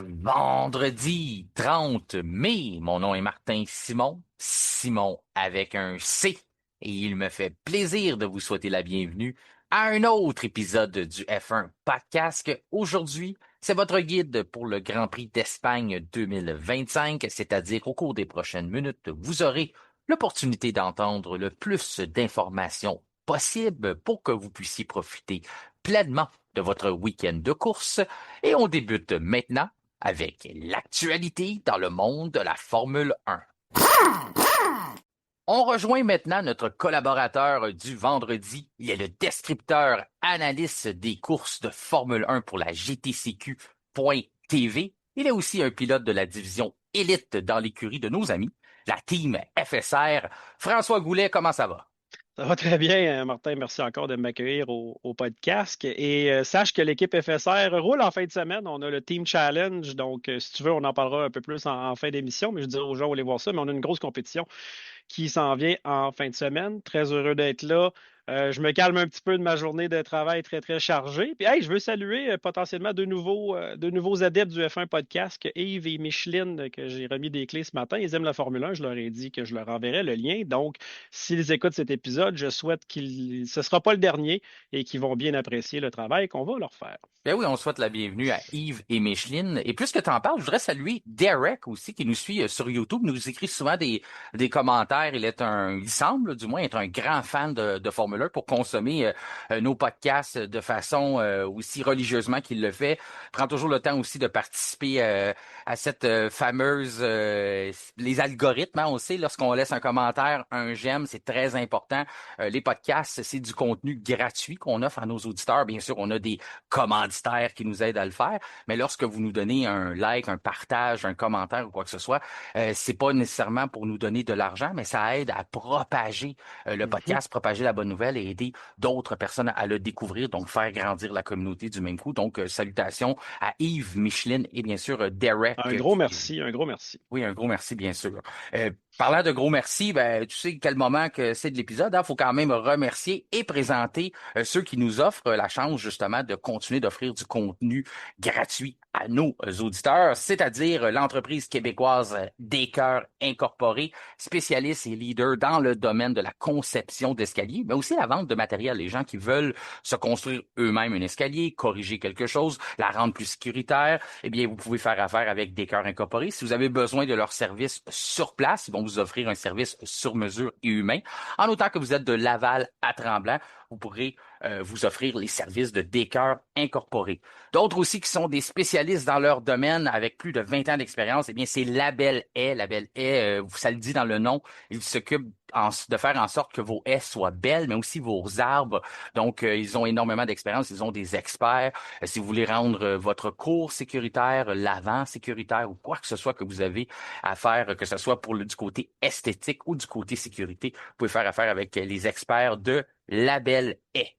Vendredi 30 mai, mon nom est Martin Simon, Simon avec un C, et il me fait plaisir de vous souhaiter la bienvenue à un autre épisode du F1 Podcast. Aujourd'hui, c'est votre guide pour le Grand Prix d'Espagne 2025, c'est-à-dire au cours des prochaines minutes, vous aurez l'opportunité d'entendre le plus d'informations possible pour que vous puissiez profiter pleinement de votre week-end de course. Et on débute maintenant avec l'actualité dans le monde de la Formule 1. On rejoint maintenant notre collaborateur du vendredi. Il est le descripteur analyste des courses de Formule 1 pour la GTCQ.TV. Il est aussi un pilote de la division élite dans l'écurie de nos amis, la team FSR. François Goulet, comment ça va? Ça va très bien, Martin. Merci encore de m'accueillir au podcast. Et sache que l'équipe FSR roule en fin de semaine. On a le Team Challenge. Donc, si tu veux, on en parlera un peu plus en fin d'émission. Mais je dirais aux gens, allez voir ça. Mais on a une grosse compétition qui s'en vient en fin de semaine. Très heureux d'être là. Je me calme un petit peu de ma journée de travail très, très chargée. Puis, hey, je veux saluer potentiellement deux nouveaux adeptes du F1 podcast, Yves et Micheline, que j'ai remis des clés ce matin. Ils aiment la Formule 1. Je leur ai dit que je leur enverrais le lien. Donc, s'ils écoutent cet épisode, je souhaite ce ne sera pas le dernier et qu'ils vont bien apprécier le travail qu'on va leur faire. Ben oui, on souhaite la bienvenue à Yves et Micheline. Et plus que tu en parles, je voudrais saluer Derek aussi, qui nous suit sur YouTube, nous écrit souvent des commentaires. Il semble du moins être un grand fan de Formule 1 pour consommer nos podcasts de façon aussi religieusement qu'il le fait. Prend toujours le temps aussi de participer à cette fameuse les algorithmes, hein, on sait, lorsqu'on laisse un commentaire, un j'aime, c'est très important. Les podcasts, c'est du contenu gratuit qu'on offre à nos auditeurs. Bien sûr, on a des commanditaires qui nous aident à le faire, mais lorsque vous nous donnez un like, un partage, un commentaire ou quoi que ce soit, c'est pas nécessairement pour nous donner de l'argent, mais ça aide à propager le Mhm. podcast, propager la bonne nouvelle et aider d'autres personnes à le découvrir, donc faire grandir la communauté du même coup. Donc, salutations à Yves, Micheline et bien sûr Derek. Un gros merci, un gros merci. Oui, un gros merci, bien sûr. Parlant de gros merci, ben, tu sais quel moment que c'est de l'épisode, hein? Faut quand même remercier et présenter ceux qui nous offrent la chance justement de continuer d'offrir du contenu gratuit à nos auditeurs, c'est-à-dire l'entreprise québécoise Descœurs Incorporée, spécialiste et leader dans le domaine de la conception d'escaliers, mais aussi la vente de matériel. Les gens qui veulent se construire eux-mêmes un escalier, corriger quelque chose, la rendre plus sécuritaire, eh bien, vous pouvez faire affaire avec Descœurs Incorporée. Si vous avez besoin de leur service sur place, ils vont vous offrir un service sur mesure et humain. En autant que vous êtes de Laval à Tremblant, vous pourrez vous offrir les services de Descœurs Incorporée. D'autres aussi qui sont des spécialistes dans leur domaine avec plus de 20 ans d'expérience, eh bien, c'est Label Haie. Label Haie, ça le dit dans le nom, ils s'occupent de faire en sorte que vos haies soient belles, mais aussi vos arbres. Donc, ils ont énormément d'expérience, ils ont des experts. Si vous voulez rendre votre cours sécuritaire, l'avant sécuritaire ou quoi que ce soit que vous avez à faire, que ce soit pour du côté esthétique ou du côté sécurité, vous pouvez faire affaire avec les experts de Label Haie.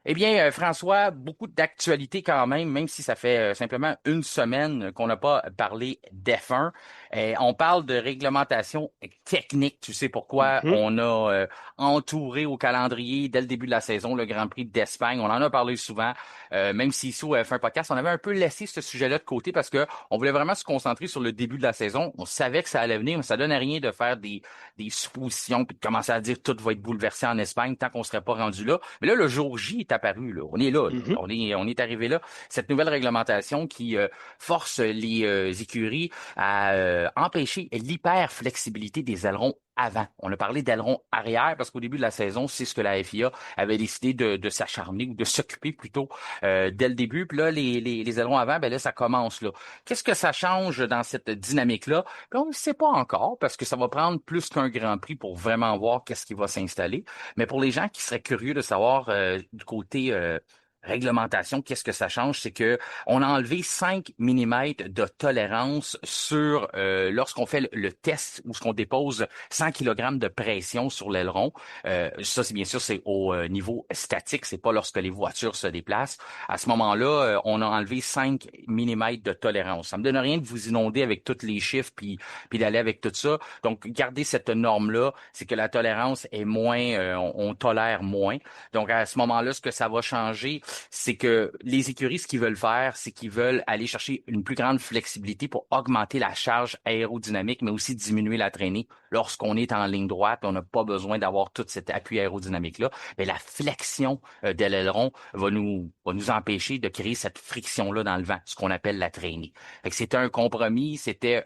Eh bien, François, beaucoup d'actualités quand même si ça fait simplement une semaine qu'on n'a pas parlé d'F1. On parle de réglementation technique. Tu sais pourquoi Mhm. on a entouré au calendrier dès le début de la saison le Grand Prix d'Espagne. On en a parlé souvent, même si ici au F1 Podcast, on avait un peu laissé ce sujet-là de côté parce que on voulait vraiment se concentrer sur le début de la saison. On savait que ça allait venir, mais ça donnait rien de faire des suppositions puis de commencer à dire tout va être bouleversé en Espagne tant qu'on serait pas rendu là. Mais là, le jour J est apparu, là. On est là, là. Mhm. On est arrivé là. Cette nouvelle réglementation qui force les écuries à empêcher l'hyper-flexibilité des ailerons avant. On a parlé d'ailerons arrière parce qu'au début de la saison, c'est ce que la FIA avait décidé de s'acharner ou de s'occuper plutôt dès le début. Puis là, les ailerons avant, ben là, ça commence là. Qu'est-ce que ça change dans cette dynamique-là? Puis on ne sait pas encore parce que ça va prendre plus qu'un Grand Prix pour vraiment voir qu'est-ce qui va s'installer. Mais pour les gens qui seraient curieux de savoir du côté réglementation, qu'est-ce que ça change? C'est que on a enlevé 5 millimètres de tolérance sur lorsqu'on fait le test où ce qu'on dépose 100 kg de pression sur l'aileron. Ça, c'est bien sûr, c'est au niveau statique, c'est pas lorsque les voitures se déplacent. À ce moment-là, on a enlevé 5 millimètres de tolérance. Ça me donne rien de vous inonder avec tous les chiffres puis d'aller avec tout ça. Donc, gardez cette norme-là, c'est que la tolérance est moins, on tolère moins. Donc, à ce moment-là, ce que ça va changer, c'est que les écuries, ce qu'ils veulent faire, c'est qu'ils veulent aller chercher une plus grande flexibilité pour augmenter la charge aérodynamique, mais aussi diminuer la traînée lorsqu'on est en ligne droite, on n'a pas besoin d'avoir tout cet appui aérodynamique-là. Mais la flexion de l'aileron va nous empêcher de créer cette friction-là dans le vent, ce qu'on appelle la traînée. Fait que c'était un compromis, c'était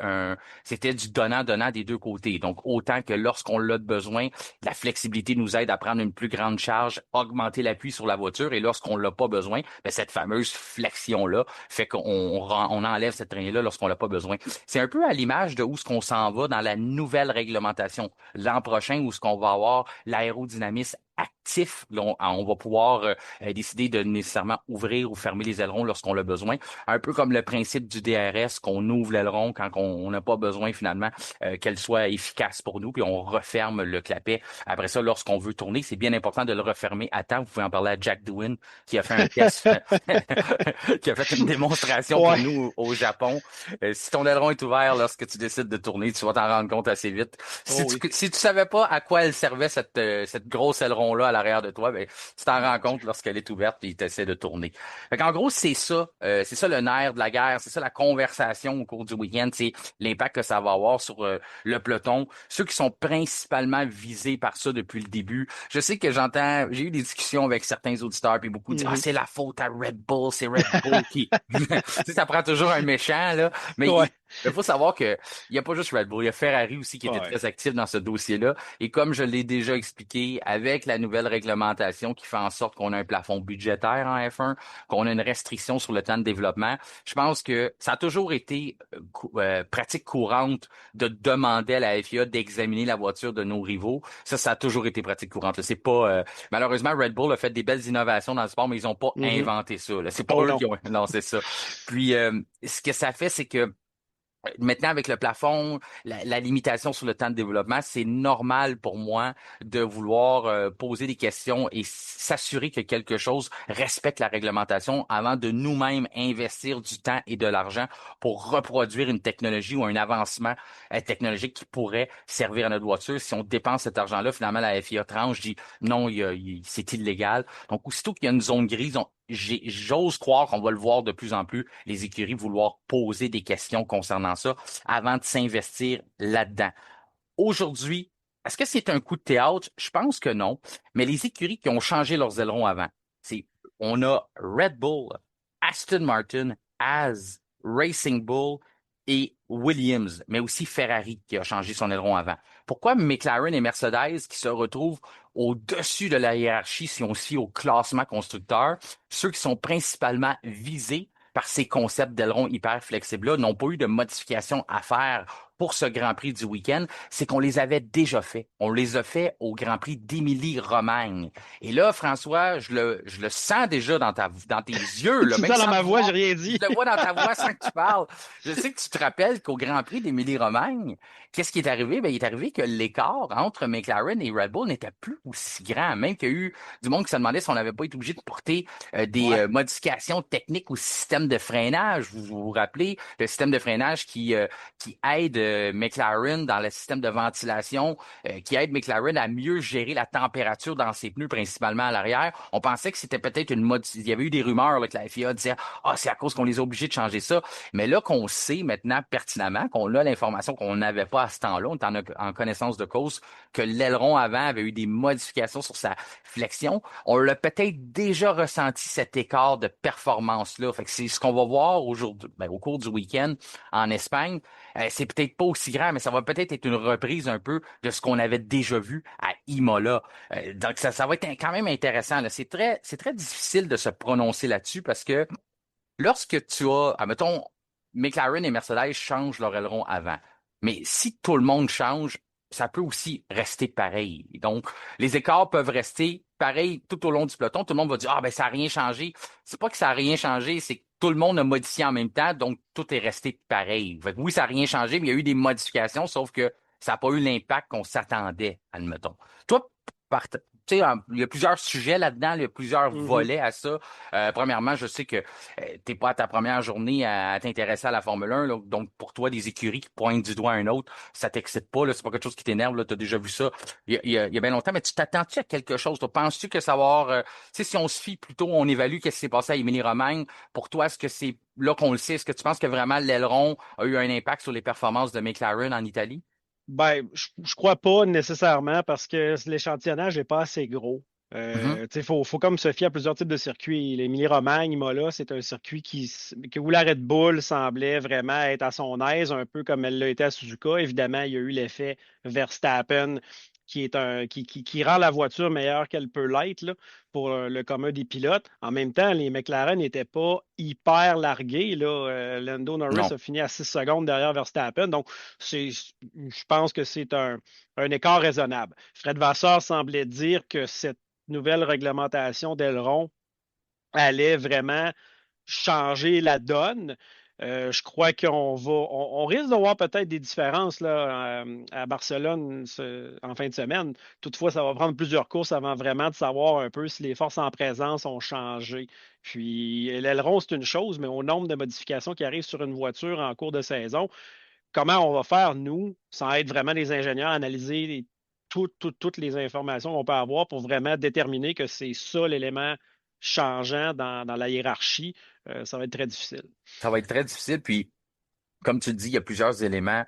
du donnant-donnant des deux côtés. Donc, autant que lorsqu'on l'a de besoin, la flexibilité nous aide à prendre une plus grande charge, augmenter l'appui sur la voiture, et lorsqu'on l'a pas besoin, ben, cette fameuse flexion-là fait qu'on enlève cette traînée-là lorsqu'on l'a pas besoin. C'est un peu à l'image de où ce qu'on s'en va dans la nouvelle réglementation l'an prochain, où ce qu'on va avoir l'aérodynamisme actif. Là, on va pouvoir décider de nécessairement ouvrir ou fermer les ailerons lorsqu'on l'a besoin. Un peu comme le principe du DRS, qu'on ouvre l'aileron quand on n'a pas besoin finalement qu'elle soit efficace pour nous, puis on referme le clapet. Après ça, lorsqu'on veut tourner, c'est bien important de le refermer à temps. Vous pouvez en parler à Jack Doohan, qui a fait un test, qui a fait une démonstration pour Ouais. nous au Japon. Si ton aileron est ouvert lorsque tu décides de tourner, tu vas t'en rendre compte assez vite. Oh Si tu, oui. si tu savais pas à quoi elle servait cette grosse aileron-là à l'arrière de toi, ben, tu t'en rends compte lorsqu'elle est ouverte et tu essaies de tourner. Fait qu'en gros, c'est ça le nerf de la guerre, c'est ça la conversation au cours du week-end, c'est l'impact que ça va avoir sur le peloton. Ceux qui sont principalement visés par ça depuis le début. Je sais que j'ai eu des discussions avec certains auditeurs, puis beaucoup disent, ah, Mhm. c'est la faute à Red Bull, c'est Red Bull qui... Tu sais, ça prend toujours un méchant, là. Mais Ouais. il faut savoir que il n'y a pas juste Red Bull, il y a Ferrari aussi qui était Ouais. très actif dans ce dossier-là. Et comme je l'ai déjà expliqué, avec la nouvelle réglementation qui fait en sorte qu'on a un plafond budgétaire en F1, qu'on a une restriction sur le temps de développement, je pense que ça a toujours été pratique courante de demander à la FIA d'examiner la voiture de nos rivaux. Ça a toujours été pratique courante, là. C'est pas malheureusement Red Bull a fait des belles innovations dans le sport, mais ils ont pas Mhm. inventé ça, là. C'est pas Oh eux non. qui ont lancé ça. Puis ce que ça fait, c'est que maintenant, avec le plafond, la limitation sur le temps de développement, c'est normal pour moi de vouloir poser des questions et s'assurer que quelque chose respecte la réglementation avant de nous-mêmes investir du temps et de l'argent pour reproduire une technologie ou un avancement technologique qui pourrait servir à notre voiture. Si on dépense cet argent-là, finalement, la FIA tranche, dit non, c'est illégal. Donc, aussitôt qu'il y a une zone grise, j'ose croire qu'on va le voir de plus en plus, les écuries vouloir poser des questions concernant ça avant de s'investir là-dedans. Aujourd'hui, est-ce que c'est un coup de théâtre? Je pense que non. Mais les écuries qui ont changé leurs ailerons avant, c'est, on a Red Bull, Aston Martin, Haas, Racing Bull et Williams, mais aussi Ferrari qui a changé son aileron avant. Pourquoi McLaren et Mercedes qui se retrouvent au-dessus de la hiérarchie si on se fie au classement constructeur, ceux qui sont principalement visés par ces concepts d'aileron hyper flexibles-là n'ont pas eu de modifications à faire pour ce Grand Prix du week-end, c'est qu'on les avait déjà fait. On les a fait au Grand Prix d'Émilie-Romagne. Et là, François, je le sens déjà dans tes yeux, là, Tu même sens dans sans ma te voix, j'ai voir. rien Je dit. le vois dans ta voix sans que tu parles. Je sais que tu te rappelles qu'au Grand Prix d'Émilie-Romagne, qu'est-ce qui est arrivé? Ben, il est arrivé que l'écart entre McLaren et Red Bull n'était plus aussi grand. Même qu'il y a eu du monde qui se demandait si on n'avait pas été obligé de porter des Ouais. modifications techniques au système de freinage. Vous rappelez le système de freinage qui aide McLaren dans le système de ventilation, qui aide McLaren à mieux gérer la température dans ses pneus, principalement à l'arrière. On pensait que c'était peut-être il y avait eu des rumeurs là, que la FIA disait ah, c'est à cause qu'on les a obligés de changer ça. Mais là qu'on sait maintenant pertinemment, qu'on a l'information qu'on n'avait pas à ce temps-là, on est en connaissance de cause, que l'aileron avant avait eu des modifications sur sa flexion, on l'a peut-être déjà ressenti cet écart de performance-là. Fait que c'est ce qu'on va voir aujourd'hui, au cours du week-end en Espagne. C'est peut-être pas aussi grand, mais ça va peut-être être une reprise un peu de ce qu'on avait déjà vu à Imola. Donc ça va être quand même intéressant, là. C'est très difficile de se prononcer là-dessus parce que lorsque tu as, admettons, McLaren et Mercedes changent leur aileron avant, mais si tout le monde change, ça peut aussi rester pareil. Donc, les écarts peuvent rester pareils tout au long du peloton. Tout le monde va dire, ah ben ça n'a rien changé. C'est pas que ça n'a rien changé, c'est que tout le monde a modifié en même temps, donc tout est resté pareil. Fait que oui, ça n'a rien changé, mais il y a eu des modifications, sauf que ça n'a pas eu l'impact qu'on s'attendait, admettons. Toi, tu sais, il y a plusieurs sujets là-dedans, il y a plusieurs Mhm. volets à ça. Premièrement, je sais que t'es pas à ta première journée à t'intéresser à la Formule 1, là. Donc pour toi, des écuries qui pointent du doigt un autre, ça t'excite pas, là, c'est pas quelque chose qui t'énerve, là, t'as déjà vu ça il y a bien longtemps, mais tu t'attends-tu à quelque chose? Toi? Penses-tu que savoir, tu sais, si on se fie plutôt, on évalue qu'est-ce qui s'est passé à Émilie-Romagne, pour toi, est-ce que c'est là qu'on le sait? Est-ce que tu penses que vraiment l'aileron a eu un impact sur les performances de McLaren en Italie? Ben, je crois pas nécessairement parce que l'échantillonnage n'est pas assez gros. Mhm. Tu sais, faut comme se fier à plusieurs types de circuits. L'Émilie-Romagne, Imola, c'est un circuit où la Red Bull semblait vraiment être à son aise, un peu comme elle l'a été à Suzuka. Évidemment, il y a eu l'effet Verstappen qui rend la voiture meilleure qu'elle peut l'être là, pour le commun des pilotes. En même temps, les McLaren n'étaient pas hyper largués, là. Lando Norris Non. a fini à 6 secondes derrière Verstappen. Donc, je pense que c'est un écart raisonnable. Fred Vasseur semblait dire que cette nouvelle réglementation d'aileron allait vraiment changer la donne. Je crois on risque de voir peut-être des différences là, à Barcelone en fin de semaine. Toutefois, ça va prendre plusieurs courses avant vraiment de savoir un peu si les forces en présence ont changé. Puis l'aileron, c'est une chose, mais au nombre de modifications qui arrivent sur une voiture en cours de saison, comment on va faire, nous, sans être vraiment des ingénieurs, analyser toutes les informations qu'on peut avoir pour vraiment déterminer que c'est ça l'élément changeant dans la hiérarchie, ça va être très difficile. Ça va être très difficile. Puis, comme tu le dis, il y a plusieurs éléments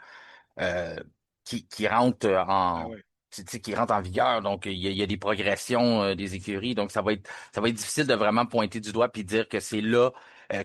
euh, qui rentrent Ah en ouais. tu sais, qui rentrent en vigueur. Donc, il y a des progressions des écuries. Donc, ça va être difficile de vraiment pointer du doigt puis dire que c'est là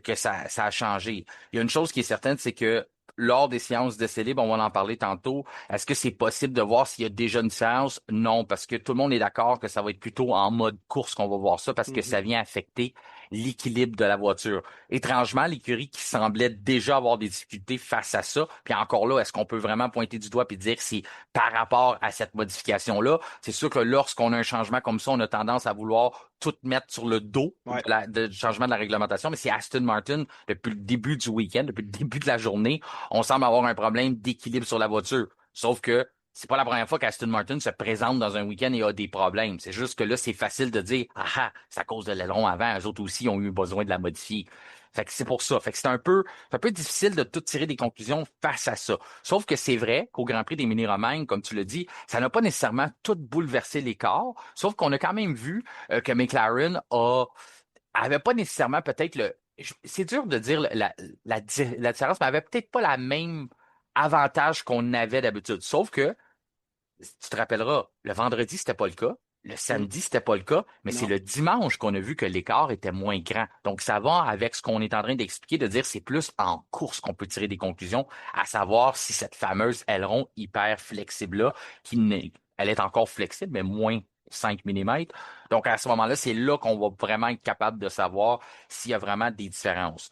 que ça a changé. Il y a une chose qui est certaine, c'est que lors des séances d'essai libre, on va en parler tantôt, est-ce que c'est possible de voir s'il y a déjà une séance? Non, parce que tout le monde est d'accord que ça va être plutôt en mode course qu'on va voir ça parce que Mhm. ça vient affecter l'équilibre de la voiture. Étrangement, l'écurie qui semblait déjà avoir des difficultés face à ça, puis encore là, est-ce qu'on peut vraiment pointer du doigt et dire si par rapport à cette modification-là, c'est sûr que lorsqu'on a un changement comme ça, on a tendance à vouloir tout mettre sur le dos Ouais. du changement de la réglementation, mais c'est Aston Martin, depuis le début du week-end, depuis le début de la journée, on semble avoir un problème d'équilibre sur la voiture. Sauf que c'est pas la première fois qu'Aston Martin se présente dans un week-end et a des problèmes. C'est juste que là, c'est facile de dire, ah ah, c'est à cause de l'aileron avant, eux autres aussi ont eu besoin de la modifier. Fait que c'est pour ça. Fait que c'est un peu difficile de tout tirer des conclusions face à ça. Sauf que c'est vrai qu'au Grand Prix des Mini-Romaines, comme tu le dis, ça n'a pas nécessairement tout bouleversé les corps. Sauf qu'on a quand même vu que McLaren avait pas nécessairement peut-être c'est dur de dire la différence, mais avait peut-être pas la même avantage qu'on avait d'habitude. Sauf que tu te rappelleras, le vendredi, c'était pas le cas. Le Mm. samedi, c'était pas le cas, mais c'est Non. le dimanche qu'on a vu que l'écart était moins grand. Donc, ça va avec ce qu'on est en train d'expliquer, de dire c'est plus en course qu'on peut tirer des conclusions, à savoir si cette fameuse aileron hyper flexible-là, elle est encore flexible, mais moins 5 millimètres. Donc, à ce moment-là, c'est là qu'on va vraiment être capable de savoir s'il y a vraiment des différences.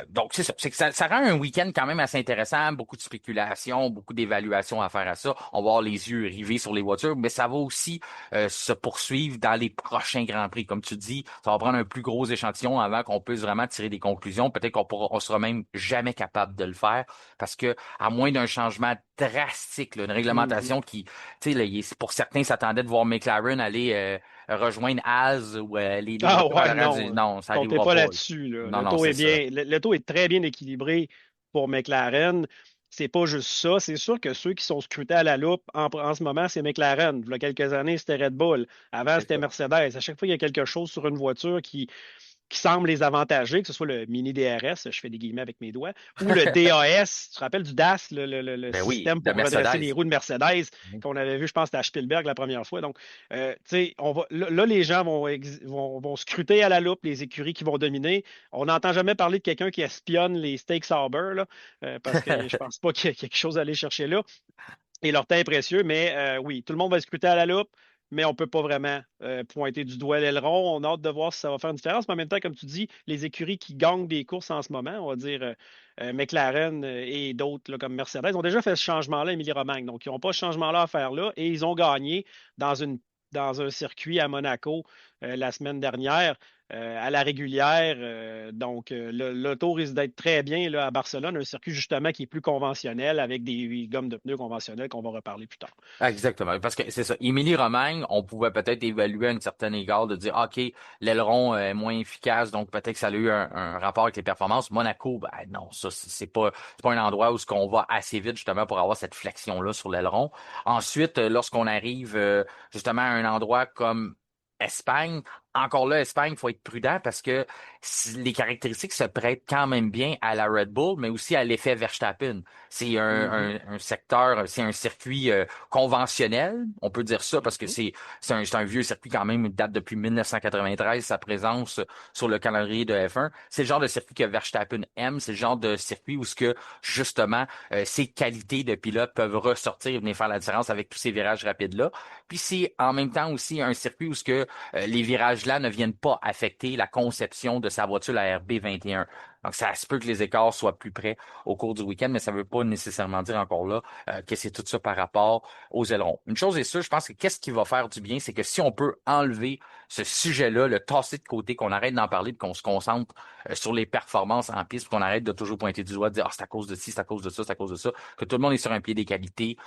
Donc, c'est ça. C'est que ça rend un week-end quand même assez intéressant. Beaucoup de spéculation, beaucoup d'évaluations à faire à ça. On va avoir les yeux rivés sur les voitures, mais ça va aussi se poursuivre dans les prochains Grands Prix. Comme tu dis, ça va prendre un plus gros échantillon avant qu'on puisse vraiment tirer des conclusions. Peut-être on sera même jamais capable de le faire parce que, à moins d'un changement drastique, là, une Mhm. réglementation qui, tu sais, là, pour certains s'attendaient de voir McLaren aller rejoindre Haas ou les Ah voitures à ouais, l'arrière non. Non, ça Comptez arrivera pas pas. Là. là-dessus, là. Non, non, c'est ça. Le taux est très bien équilibré pour McLaren. C'est pas juste ça. C'est sûr que ceux qui sont scrutés à la loupe en ce moment, c'est McLaren. Il y a quelques années, c'était Red Bull. Avant, C'est c'était ça. Mercedes. À chaque fois qu'il y a quelque chose sur une voiture qui semble les avantager, que ce soit le mini DRS, je fais des guillemets avec mes doigts, ou le DAS, tu te rappelles du DAS, le Ben oui, système de pour redresser Mercedes. les roues de Mercedes qu'on avait vu, je pense, c'était à Spielberg la première fois. Donc, tu sais, là, les gens vont scruter à la loupe les écuries qui vont dominer. On n'entend jamais parler de quelqu'un qui espionne les Steak Sauber, là, parce que je pense pas qu'il y ait quelque chose à aller chercher là. Et leur temps est précieux, mais oui, tout le monde va scruter à la loupe, mais on ne peut pas vraiment pointer du doigt l'aileron. On a hâte de voir si ça va faire une différence. Mais en même temps, comme tu dis, les écuries qui gagnent des courses en ce moment, on va dire McLaren et d'autres là, comme Mercedes, ont déjà fait ce changement-là, Émilie-Romagne. Donc, ils n'ont pas ce changement-là à faire là et ils ont gagné dans dans un circuit à Monaco la semaine dernière. à la régulière. Donc, l'auto risque d'être très bien là, à Barcelone, un circuit justement qui est plus conventionnel avec des gommes de pneus conventionnelles qu'on va reparler plus tard. Ah, exactement. Parce que c'est ça. Émilie-Romagne, on pouvait peut-être évaluer à une certaine égard de dire, OK, l'aileron est moins efficace, donc peut-être que ça a eu un rapport avec les performances. Monaco, ben non, ça, c'est pas un endroit où ce qu'on va assez vite justement pour avoir cette flexion-là sur l'aileron. Ensuite, lorsqu'on arrive justement à un endroit comme Espagne, encore là, Espagne, il faut être prudent parce que les caractéristiques se prêtent quand même bien à la Red Bull, mais aussi à l'effet Verstappen. C'est Mhm. un secteur, c'est un circuit conventionnel, on peut dire ça parce que Mhm. c'est un vieux circuit quand même, il date depuis 1993, sa présence sur le calendrier de F1. C'est le genre de circuit que Verstappen aime, c'est le genre de circuit où ce que justement ses qualités de pilote peuvent ressortir et venir faire la différence avec tous ces virages rapides-là. Puis c'est en même temps aussi un circuit où ce que les virages-là ne viennent pas affecter la conception de sa voiture, la RB21. Donc, ça se peut que les écarts soient plus près au cours du week-end, mais ça ne veut pas nécessairement dire encore là que c'est tout ça par rapport aux ailerons. Une chose est sûre, je pense que qu'est-ce qui va faire du bien, c'est que si on peut enlever ce sujet-là, le tasser de côté, qu'on arrête d'en parler, puis qu'on se concentre sur les performances en piste, puis qu'on arrête de toujours pointer du doigt, de dire, ah, c'est à cause de ci, c'est à cause de ça, c'est à cause de ça, que tout le monde est sur un pied d'égalité,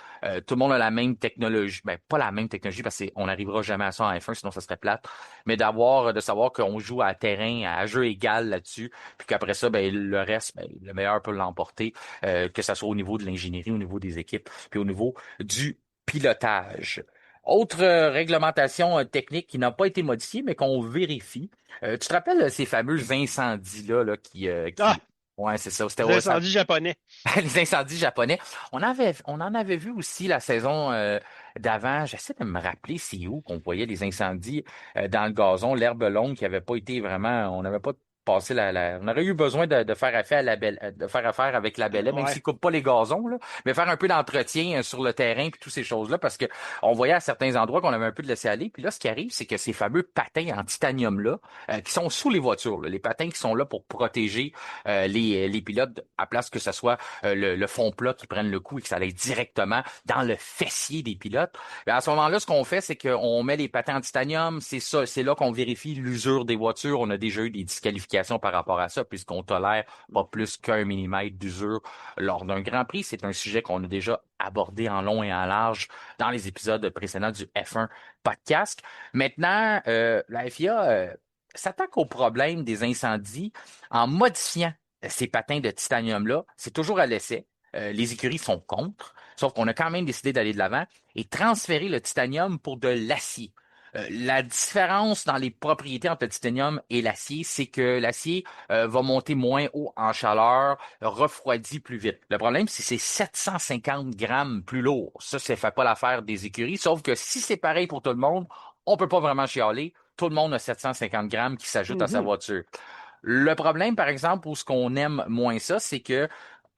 tout le monde a la même technologie, ben, pas la même technologie, parce qu'on n'arrivera jamais à ça en F1, sinon ça serait plate, mais de savoir qu'on joue à terrain, à jeu égal là-dessus, puis qu'après ça, ben, le reste, ben, le meilleur peut l'emporter, que ce soit au niveau de l'ingénierie, au niveau des équipes, puis au niveau du pilotage. Autre réglementation technique qui n'a pas été modifiée, mais qu'on vérifie. Tu te rappelles ces fameux incendies-là qui... Ah, Ouais, c'est ça. C'était les incendies japonais. les incendies japonais. On en avait vu aussi la saison d'avant. J'essaie de me rappeler c'est où qu'on voyait les incendies dans le gazon, l'herbe longue qui avait pas été vraiment. On n'avait pas passé on aurait eu besoin de faire affaire de faire affaire avec la belle, même Ouais. s'ils coupent pas les gazons, là, mais faire un peu d'entretien sur le terrain puis toutes ces choses-là, parce que on voyait à certains endroits qu'on avait un peu de laisser aller. Puis là, ce qui arrive, c'est que ces fameux patins en titanium-là, qui sont sous les voitures, là, les patins qui sont là pour protéger les pilotes à place que ce soit le fond plat qui prenne le coup et que ça aille directement dans le fessier des pilotes. Et à ce moment-là, ce qu'on fait, c'est qu'on met les patins en titanium. C'est ça, c'est là qu'on vérifie l'usure des voitures. On a déjà eu des disqualifications par rapport à ça, puisqu'on tolère pas Mhm. plus qu'un millimètre d'usure lors d'un Grand Prix. C'est un sujet qu'on a déjà abordé en long et en large dans les épisodes précédents du F1 podcast. Maintenant, la FIA s'attaque au problème des incendies en modifiant ces patins de titanium-là. C'est toujours à l'essai. Les écuries sont contre, sauf qu'on a quand même décidé d'aller de l'avant et transférer le titanium pour de l'acier. La différence dans les propriétés entre le titanium et l'acier, c'est que l'acier va monter moins haut en chaleur, refroidit plus vite. Le problème, c'est que c'est 750 grammes plus lourd. Ça fait pas l'affaire des écuries, sauf que si c'est pareil pour tout le monde, on peut pas vraiment chialer. Tout le monde a 750 grammes qui s'ajoutent à sa Mhm. voiture. Le problème, par exemple, où ce qu'on aime moins ça, c'est que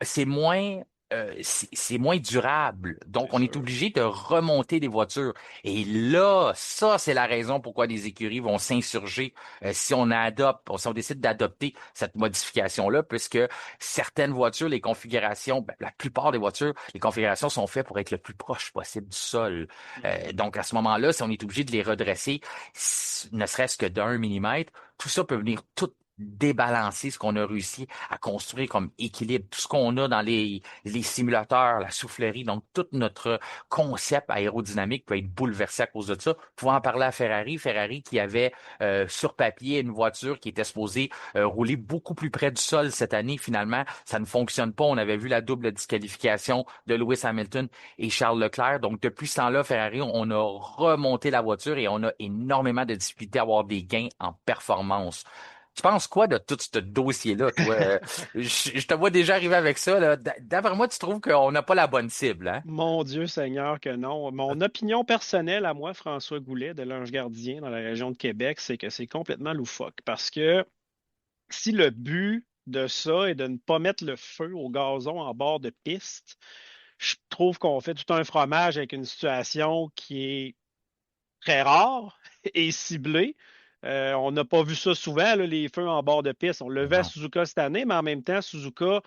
c'est moins, c'est moins durable. Donc, C'est on est sûr. obligé de remonter des voitures. Et là, ça, c'est la raison pourquoi les écuries vont s'insurger si on adopte, si on décide d'adopter cette modification-là, puisque certaines voitures, les configurations, ben, la plupart des voitures, les configurations sont faites pour être le plus proche possible du sol. Mhm. Donc, à ce moment-là, si on est obligé de les redresser, ne serait-ce que d'1 millimètre, tout ça peut venir tout débalancer ce qu'on a réussi à construire comme équilibre, tout ce qu'on a dans les simulateurs, la soufflerie, donc tout notre concept aérodynamique peut être bouleversé à cause de ça. Pouvant en parler à Ferrari, Ferrari qui avait sur papier une voiture qui était supposée rouler beaucoup plus près du sol cette année, finalement, ça ne fonctionne pas. On avait vu la double disqualification de Lewis Hamilton et Charles Leclerc. Donc depuis ce temps-là, Ferrari, on a remonté la voiture et on a énormément de difficultés à avoir des gains en performance. Tu penses quoi de tout ce dossier-là, toi? Je te vois déjà arriver avec ça, là. D'après moi, tu trouves qu'on n'a pas la bonne cible, hein? Mon Dieu Seigneur que non. Mon opinion personnelle à moi, François Goulet, de l'Ange Gardien dans la région de Québec, c'est que c'est complètement loufoque. Parce que si le but de ça est de ne pas mettre le feu au gazon en bord de piste, je trouve qu'on fait tout un fromage avec une situation qui est très rare et ciblée. On n'a pas vu ça souvent, là, les feux en bord de piste. On le levait à Non. Suzuka cette année, mais en même temps, Suzuka,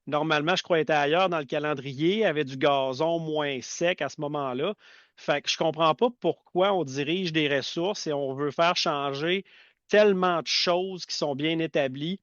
normalement, je crois, était ailleurs dans le calendrier, avait du gazon moins sec à ce moment-là. Fait que je comprends pas pourquoi on dirige des ressources et on veut faire changer tellement de choses qui sont bien établies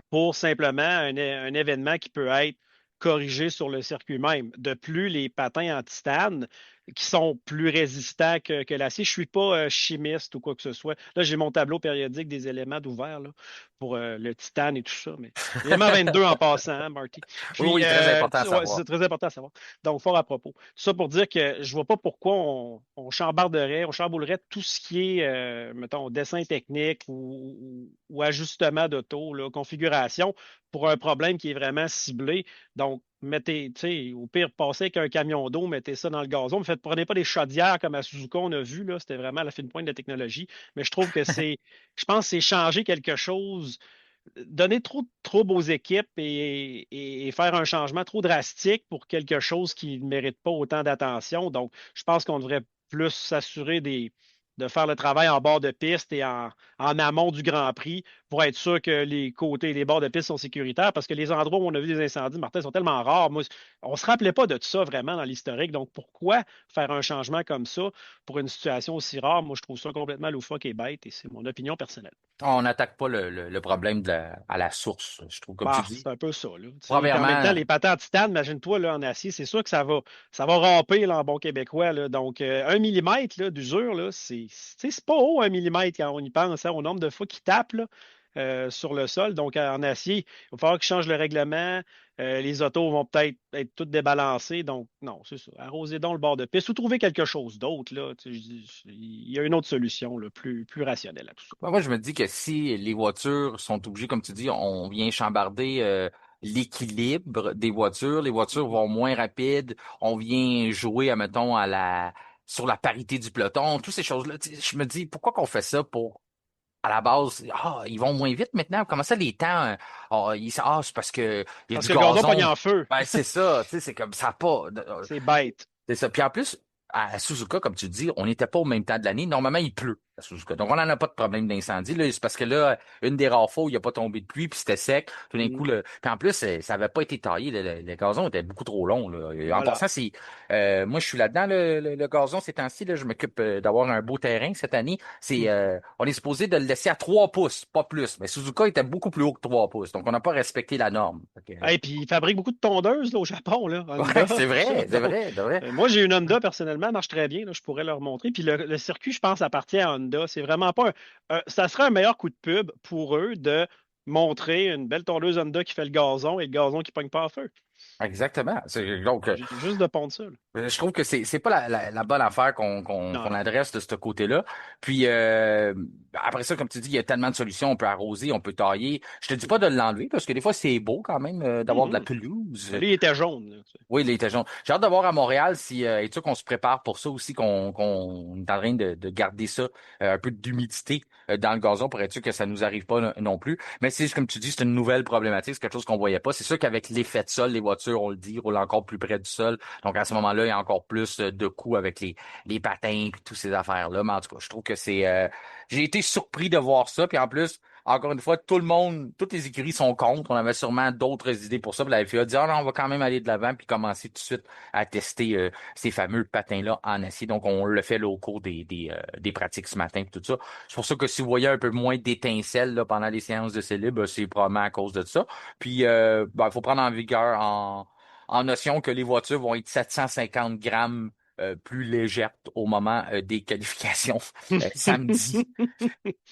pour simplement un événement qui peut être corrigé sur le circuit même. De plus, les patins en titane qui sont plus résistants que l'acier. Je ne suis pas chimiste ou quoi que ce soit. Là, j'ai mon tableau périodique des éléments d'ouvert là, pour le titane et tout ça. Mais élément 22 en passant, hein, Marty. Oui, Puis, oui, très important à ouais, savoir. c'est très important à savoir. Donc, fort à propos. Tout ça pour dire que je ne vois pas pourquoi on chambarderait, on chamboulerait tout ce qui est, mettons, dessin technique ou ajustement d'auto, là, configuration pour un problème qui est vraiment ciblé. Donc, mettez, tu sais, au pire, passez avec un camion d'eau, mettez ça dans le gazon. Mais prenez pas des chaudières comme à Suzuka, on a vu, là, c'était vraiment la fine pointe de la technologie. Mais je trouve que je pense que c'est changer quelque chose, donner trop de troubles aux équipes et faire un changement trop drastique pour quelque chose qui ne mérite pas autant d'attention. Donc, je pense qu'on devrait plus s'assurer de faire le travail en bord de piste et en amont du Grand Prix pour être sûr que les côtés et les bords de piste sont sécuritaires parce que les endroits où on a vu des incendies, Martin, sont tellement rares. Moi, on ne se rappelait pas de tout ça vraiment dans l'historique. Donc, pourquoi faire un changement comme ça pour une situation aussi rare? Moi, je trouve ça complètement loufoque et bête et c'est mon opinion personnelle. On n'attaque pas le problème à la source, je trouve, comme tu Bah, dis. c'est un peu ça, là. Tu sais, puis en même temps, Premièrement, les patins en titane, imagine-toi là, en acier, c'est sûr que ça va ramper là, en bon québécois. Là. Donc, 1 millimètre là, d'usure, là, c'est pas haut 1 millimètre quand on y pense, hein, au nombre de fois qu'il tape là, sur le sol. Donc, en acier, il va falloir qu'ils changent le règlement. Les autos vont peut-être être toutes débalancées. Donc, non, c'est ça. Arrosez donc le bord de piste ou trouvez quelque chose d'autre. Là. Tu sais, il y a une autre solution là, plus rationnelle à tout ça. moi, je me dis que si les voitures sont obligées, comme tu dis, on vient chambarder l'équilibre des voitures, les voitures Mhm. vont moins rapides, on vient jouer, admettons, sur la parité du peloton, toutes ces choses-là. Tu sais, je me dis, pourquoi qu'on fait ça pour à la base, ils vont moins vite maintenant. Comment ça, les temps, c'est parce que il y a Parce du que le gazon pogne gazon. en feu. Ben, c'est ça, tu sais, c'est comme ça a pas. C'est bête. C'est ça. Puis en plus, à Suzuka, comme tu dis, on n'était pas au même temps de l'année. Normalement, il pleut à Suzuka. Donc, on n'en a pas de problème d'incendie. Là, c'est parce que là, une des rares fois où il n'y a pas tombé de pluie, puis c'était sec. Tout d'un coup, Mhm. puis en plus, ça n'avait pas été taillé. Le gazon était beaucoup trop long. Là. Et en Voilà. passant, moi, je suis là-dedans, le gazon ces temps-ci. Là, je m'occupe d'avoir un beau terrain cette année. On est supposé de le laisser à 3 pouces, pas plus. Mais Suzuka était beaucoup plus haut que 3 pouces. Donc, on n'a pas respecté la norme. Et puis, ils fabriquent beaucoup de tondeuses là, au Japon, là, Ouais, Honda, c'est tout ça. vrai, c'est Donc, vrai, c'est vrai. moi, j'ai une Honda personnellement, elle marche très bien. Là, je pourrais leur montrer. Puis le circuit, je pense, appartient à Honda. C'est vraiment pas ça serait un meilleur coup de pub pour eux de montrer une belle tondeuse Honda qui fait le gazon et le gazon qui pogne pas en feu. Exactement. Donc, Juste de pondre ça. Là. je trouve que c'est pas la bonne affaire Non, qu'on non. adresse de ce côté-là. Puis après ça, comme tu dis, il y a tellement de solutions. On peut arroser, on peut tailler. Je te dis pas de l'enlever parce que des fois c'est beau quand même d'avoir de la Mhm. pelouse. Mais lui, il était jaune. Là, tu sais. Oui, il était jaune. J'ai hâte de voir à Montréal si et tu sais qu'on se prépare pour ça aussi, qu'on est en train de garder ça un peu d'humidité dans le gazon pour être sûr que ça nous arrive pas non plus. Mais c'est comme tu dis, c'est une nouvelle problématique, c'est quelque chose qu'on voyait pas. C'est sûr qu'avec l'effet de sol, les voitures, on le dit, roulent encore plus près du sol. Donc à ce moment-là, il y a encore plus de coups avec les patins et toutes ces affaires-là. Mais en tout cas, je trouve que j'ai été surpris de voir ça. Puis en plus, encore une fois, tout le monde, toutes les écuries sont contre. On avait sûrement d'autres idées pour ça. Puis la FIA a dit, ah non, on va quand même aller de l'avant puis commencer tout de suite à tester ces fameux patins-là en acier. Donc, on le fait là, au cours des pratiques ce matin puis tout ça. C'est pour ça que si vous voyez un peu moins d'étincelles là, pendant les séances de célib, c'est probablement à cause de ça. Puis, il faut prendre en vigueur, en notion que les voitures vont être 750 grammes plus légères au moment des qualifications samedi.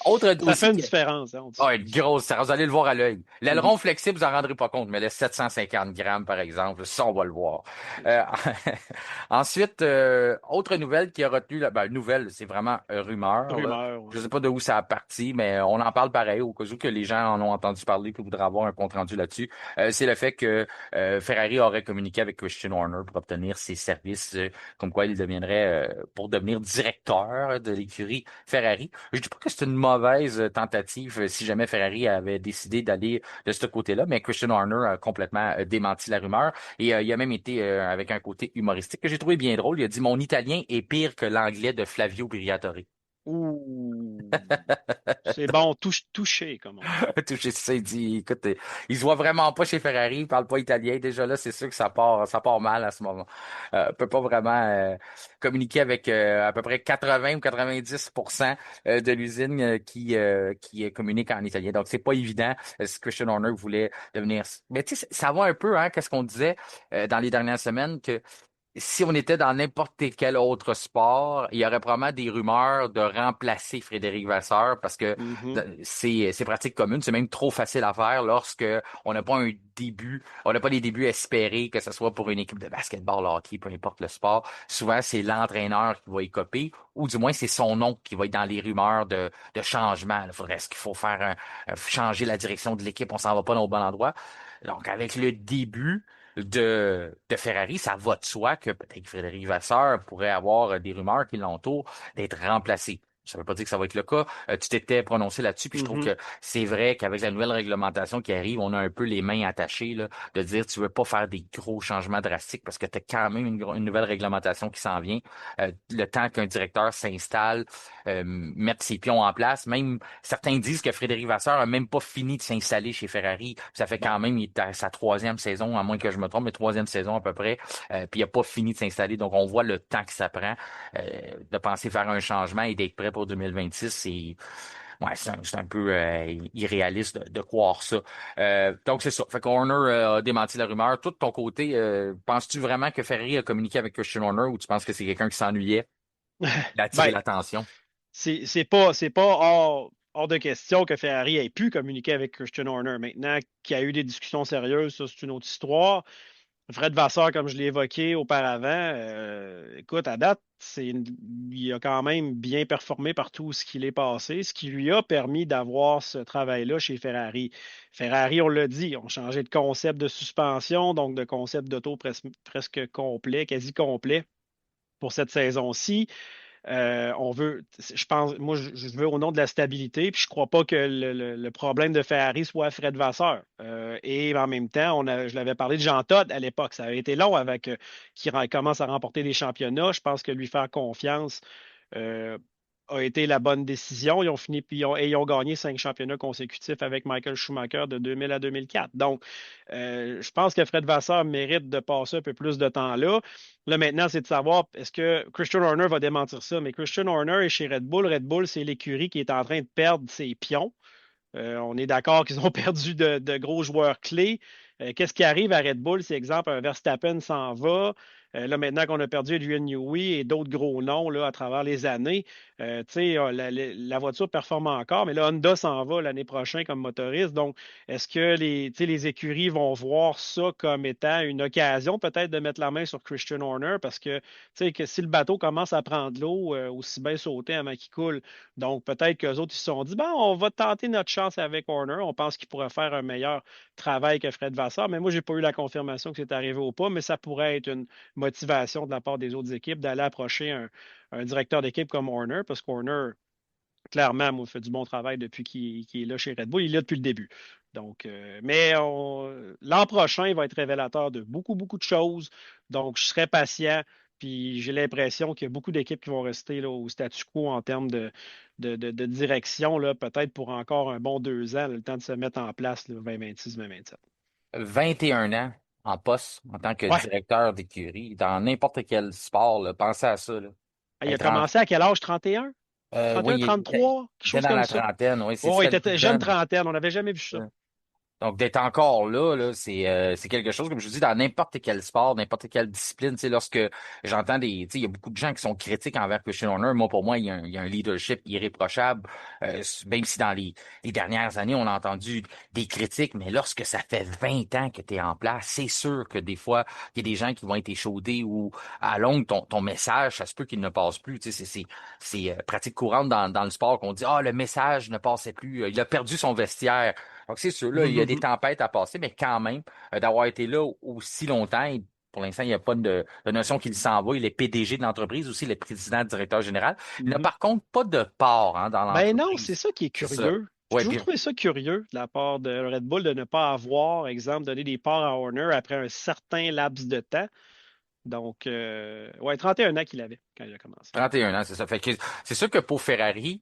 Autre Ça fait aussi une différence, hein, on dit ah, ça. une grosse serre. Vous allez le voir à l'œil. Mhm. L'aileron flexible, vous en rendrez pas compte, mais le 750 grammes, par exemple, ça, on va le voir. C'est Euh, ça. ensuite, autre nouvelle qui a retenu, nouvelle, c'est vraiment rumeur, là. Rumeur, ouais. Je sais pas de où ça a parti, mais on en parle pareil, au cas où que les gens en ont entendu parler, que voudraient avoir un compte rendu là-dessus. C'est le fait que Ferrari aurait communiqué avec Christian Horner pour obtenir ses services, comme quoi il deviendrait, pour devenir directeur de l'écurie Ferrari. Je dis pas que c'est une mauvaise tentative si jamais Ferrari avait décidé d'aller de ce côté-là, mais Christian Horner a complètement démenti la rumeur et il a même été avec un côté humoristique que j'ai trouvé bien drôle. Il a dit mon italien est pire que l'anglais de Flavio Briatore. Ouh, c'est bon, touché, comme on dit. Touché ça, il dit, écoute, il se voit vraiment pas chez Ferrari, il parle pas italien. Déjà là, c'est sûr que ça part mal à ce moment. Peut pas vraiment communiquer avec à peu près 80 ou 90% de l'usine qui communique en italien. Donc c'est pas évident si Christian Horner voulait devenir. Mais tu sais, ça va un peu, hein, qu'est-ce qu'on disait dans les dernières semaines que si on était dans n'importe quel autre sport, il y aurait probablement des rumeurs de remplacer Frédéric Vasseur parce que Mhm. c'est pratique commune, c'est même trop facile à faire lorsque on n'a pas un début, on n'a pas les débuts espérés, que ce soit pour une équipe de basketball, hockey, peu importe le sport. Souvent, c'est l'entraîneur qui va y copier, ou du moins c'est son nom qui va être dans les rumeurs de changement. Est-ce qu'il faut faire changer la direction de l'équipe, on s'en va pas dans le bon endroit. Donc, avec le début de Ferrari, ça va de soi que peut-être que Frédéric Vasseur pourrait avoir des rumeurs qui l'entourent d'être remplacé. Ça ne veut pas dire que ça va être le cas. Tu t'étais prononcé là-dessus, puis je trouve Mhm. que c'est vrai qu'avec la nouvelle réglementation qui arrive, on a un peu les mains attachées là, de dire tu veux pas faire des gros changements drastiques parce que tu as quand même une nouvelle réglementation qui s'en vient. Le temps qu'un directeur s'installe, mettre ses pions en place, même certains disent que Frédéric Vasseur a même pas fini de s'installer chez Ferrari. Ça fait Bon. quand même, il est à sa troisième saison, à moins que je me trompe, mais troisième saison à peu près. Puis il a pas fini de s'installer. Donc on voit le temps que ça prend de penser faire un changement et d'être prêt pour 2026. C'est un peu irréaliste de croire ça. Donc c'est ça. Fait qu'Horner a démenti la rumeur. Toi, de ton côté, penses-tu vraiment que Ferrari a communiqué avec Christian Horner ou tu penses que c'est quelqu'un qui s'ennuyait d'attirer Ben, l'attention? c'est pas hors de question que Ferrari ait pu communiquer avec Christian Horner. Maintenant qu'il y a eu des discussions sérieuses, ça, c'est une autre histoire. Fred Vasseur, comme je l'ai évoqué auparavant, écoute, à date, il a quand même bien performé par tout ce qu'il est passé, ce qui lui a permis d'avoir ce travail-là chez Ferrari. Ferrari, on l'a dit, ont changé de concept de suspension, donc de concept d'auto presque complet, quasi complet pour cette saison-ci. On veut, je pense, moi, je veux au nom de la stabilité, puis je ne crois pas que le problème de Ferrari soit Fred Vasseur. Et en même temps, je l'avais parlé de Jean Todt à l'époque. Ça avait été long avec qu'il commence à remporter des championnats. Je pense que lui faire confiance euh, a été la bonne décision. Ils ont fini puis ils ont gagné 5 championnats consécutifs avec Michael Schumacher de 2000 à 2004. Donc, je pense que Fred Vasseur mérite de passer un peu plus de temps là. Là, maintenant, c'est de savoir est-ce que Christian Horner va démentir ça. Mais Christian Horner est chez Red Bull. Red Bull, c'est l'écurie qui est en train de perdre ses pions. On est d'accord qu'ils ont perdu de gros joueurs clés. Qu'est-ce qui arrive à Red Bull? C'est exemple, un Verstappen s'en va. Là, maintenant qu'on a perdu Adrian Newey et d'autres gros noms là, à travers les années, la voiture performe encore, mais là, Honda s'en va l'année prochaine comme motoriste. Donc, est-ce que les écuries vont voir ça comme étant une occasion peut-être de mettre la main sur Christian Horner? Parce que si le bateau commence à prendre l'eau, aussi bien sauter avant qu'il coule. Donc, peut-être qu'eux autres, ils se sont dit, bon, on va tenter notre chance avec Horner. On pense qu'il pourrait faire un meilleur travail que Fred Vasseur. Mais moi, je n'ai pas eu la confirmation que c'est arrivé ou pas, mais ça pourrait être une motivation de la part des autres équipes d'aller approcher un directeur d'équipe comme Horner, parce qu'Horner, clairement, moi, fait du bon travail depuis qu'il est là chez Red Bull. Il est là depuis le début. Donc, l'an prochain, il va être révélateur de beaucoup, beaucoup de choses. Donc, je serai patient. Puis j'ai l'impression qu'il y a beaucoup d'équipes qui vont rester là, au statu quo en termes de direction, là, peut-être pour encore un bon 2 ans, le temps de se mettre en place, là, 2026, 2027. 21 ans en poste en tant que Ouais. directeur d'écurie dans n'importe quel sport, là. Pensez à ça, là. Il a Être en, commencé à quel âge? 31? 31, oui, 33? Quelque il était chose dans comme la ça? trentaine, oui, Oh, il c'était le plus était jeune jeune. trentaine. On n'avait jamais vu ça. Donc, d'être encore là, c'est quelque chose, comme je vous dis, dans n'importe quel sport, n'importe quelle discipline. Tu sais, lorsque j'entends tu sais, il y a beaucoup de gens qui sont critiques envers Christian Horner. Moi, pour moi, il y a un leadership irréprochable. Même si dans les dernières années, on a entendu des critiques, mais lorsque ça fait 20 ans que tu es en place, c'est sûr que des fois, il y a des gens qui vont être échaudés ou à longue, ton message, ça se peut qu'il ne passe plus. Tu sais, c'est pratique courante dans le sport qu'on dit, ah, le message ne passait plus. Il a perdu son vestiaire. Donc, c'est sûr, là, il y a des tempêtes à passer, mais quand même, d'avoir été là aussi longtemps, et pour l'instant, il n'y a pas de notion qu'il s'en va. Il est PDG de l'entreprise, aussi le président, directeur général. Il n'a Mhm. par contre pas de part hein, dans Ben non, c'est l'entreprise. ça qui est C'est ça. curieux. J'ai Ouais, toujours puis trouvé ça curieux de la part de Red Bull de ne pas avoir, exemple, donné des parts à Horner après un certain laps de temps. Donc, ouais, 31 ans qu'il avait quand il a commencé. 31 ans, c'est ça. Fait que c'est sûr que pour Ferrari,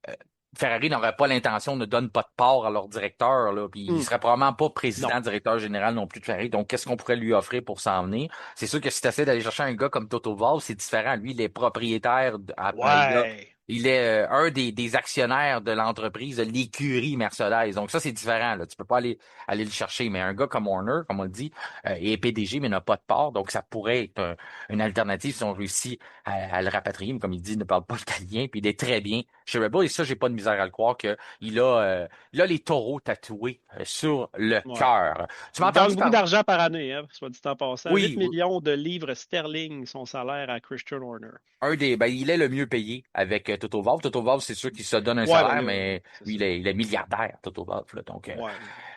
euh, Ferrari n'aurait pas l'intention, ne donne pas de part à leur directeur, là, puis il Hmm. serait probablement pas Non. président, directeur général non plus de Ferrari. Donc, qu'est-ce qu'on pourrait lui offrir pour s'en venir? C'est sûr que si tu essaies d'aller chercher un gars comme Toto Wolff, c'est différent. Lui, il est propriétaire, Ouais. il est un des actionnaires de l'entreprise, de l'écurie Mercedes. Donc, ça, c'est différent, là. Tu peux pas aller le chercher. Mais un gars comme Horner, comme on le dit, est PDG, mais n'a pas de part. Donc, ça pourrait être une alternative si on réussit à le rapatrier. Mais comme il dit, il ne parle pas italien, puis il est très bien chez Red Bull. Et ça, j'ai pas de misère à le croire il a les taureaux tatoués sur le Ouais. cœur. Tu m'as Il gagne entendu beaucoup parler? d'argent par année, hein, soit dit en passant. 8 Oui, millions de livres sterling, son salaire à Christian Horner. il est le mieux payé avec Toto Wolff. Toto Wolff, c'est sûr qu'il se donne un Ouais, ben salaire, là, mais c'est lui, ça. il est milliardaire, Toto Wolff, là. Donc,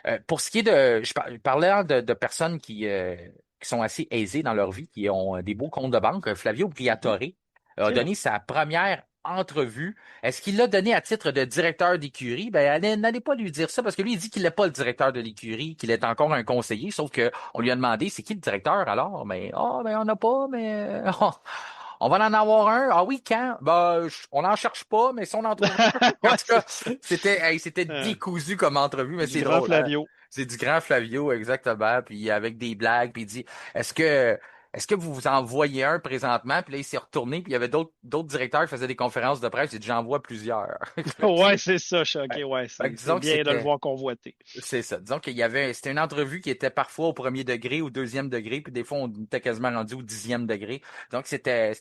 Ouais. pour ce qui est je parlais de personnes qui sont assez aisées dans leur vie, qui ont des beaux comptes de banque. Flavio Mhm. Briatore a C'est vrai. donné sa première entrevue. Est-ce qu'il l'a donné à titre de directeur d'écurie? Ben, n'allez pas lui dire ça parce que lui, il dit qu'il n'est pas le directeur de l'écurie, qu'il est encore un conseiller, sauf que on lui a demandé, c'est qui le directeur alors? Mais, ben, on n'a pas, mais, on va en avoir un. Ah oui, quand? Ben, on n'en cherche pas, mais si on en trouve un. En Ouais, tout c'est cas, ça. c'était Euh, décousu comme entrevue, mais du c'est grand drôle, hein? Flavio. C'est du grand Flavio, exactement. Puis avec des blagues, puis il dit, est-ce que, est-ce que vous vous en voyez un présentement? Puis là, il s'est retourné, puis il y avait d'autres directeurs qui faisaient des conférences de presse. Il dit, j'en vois plusieurs. Ouais, c'est ça, choqué. Ouais. Ouais, Fait que c'est disons que bien de le c'était, voir convoité. c'est ça. Disons qu'il y avait, c'était une entrevue qui était parfois au premier degré, au deuxième degré, puis des fois, on était quasiment rendu au 10e degré. Donc, c'était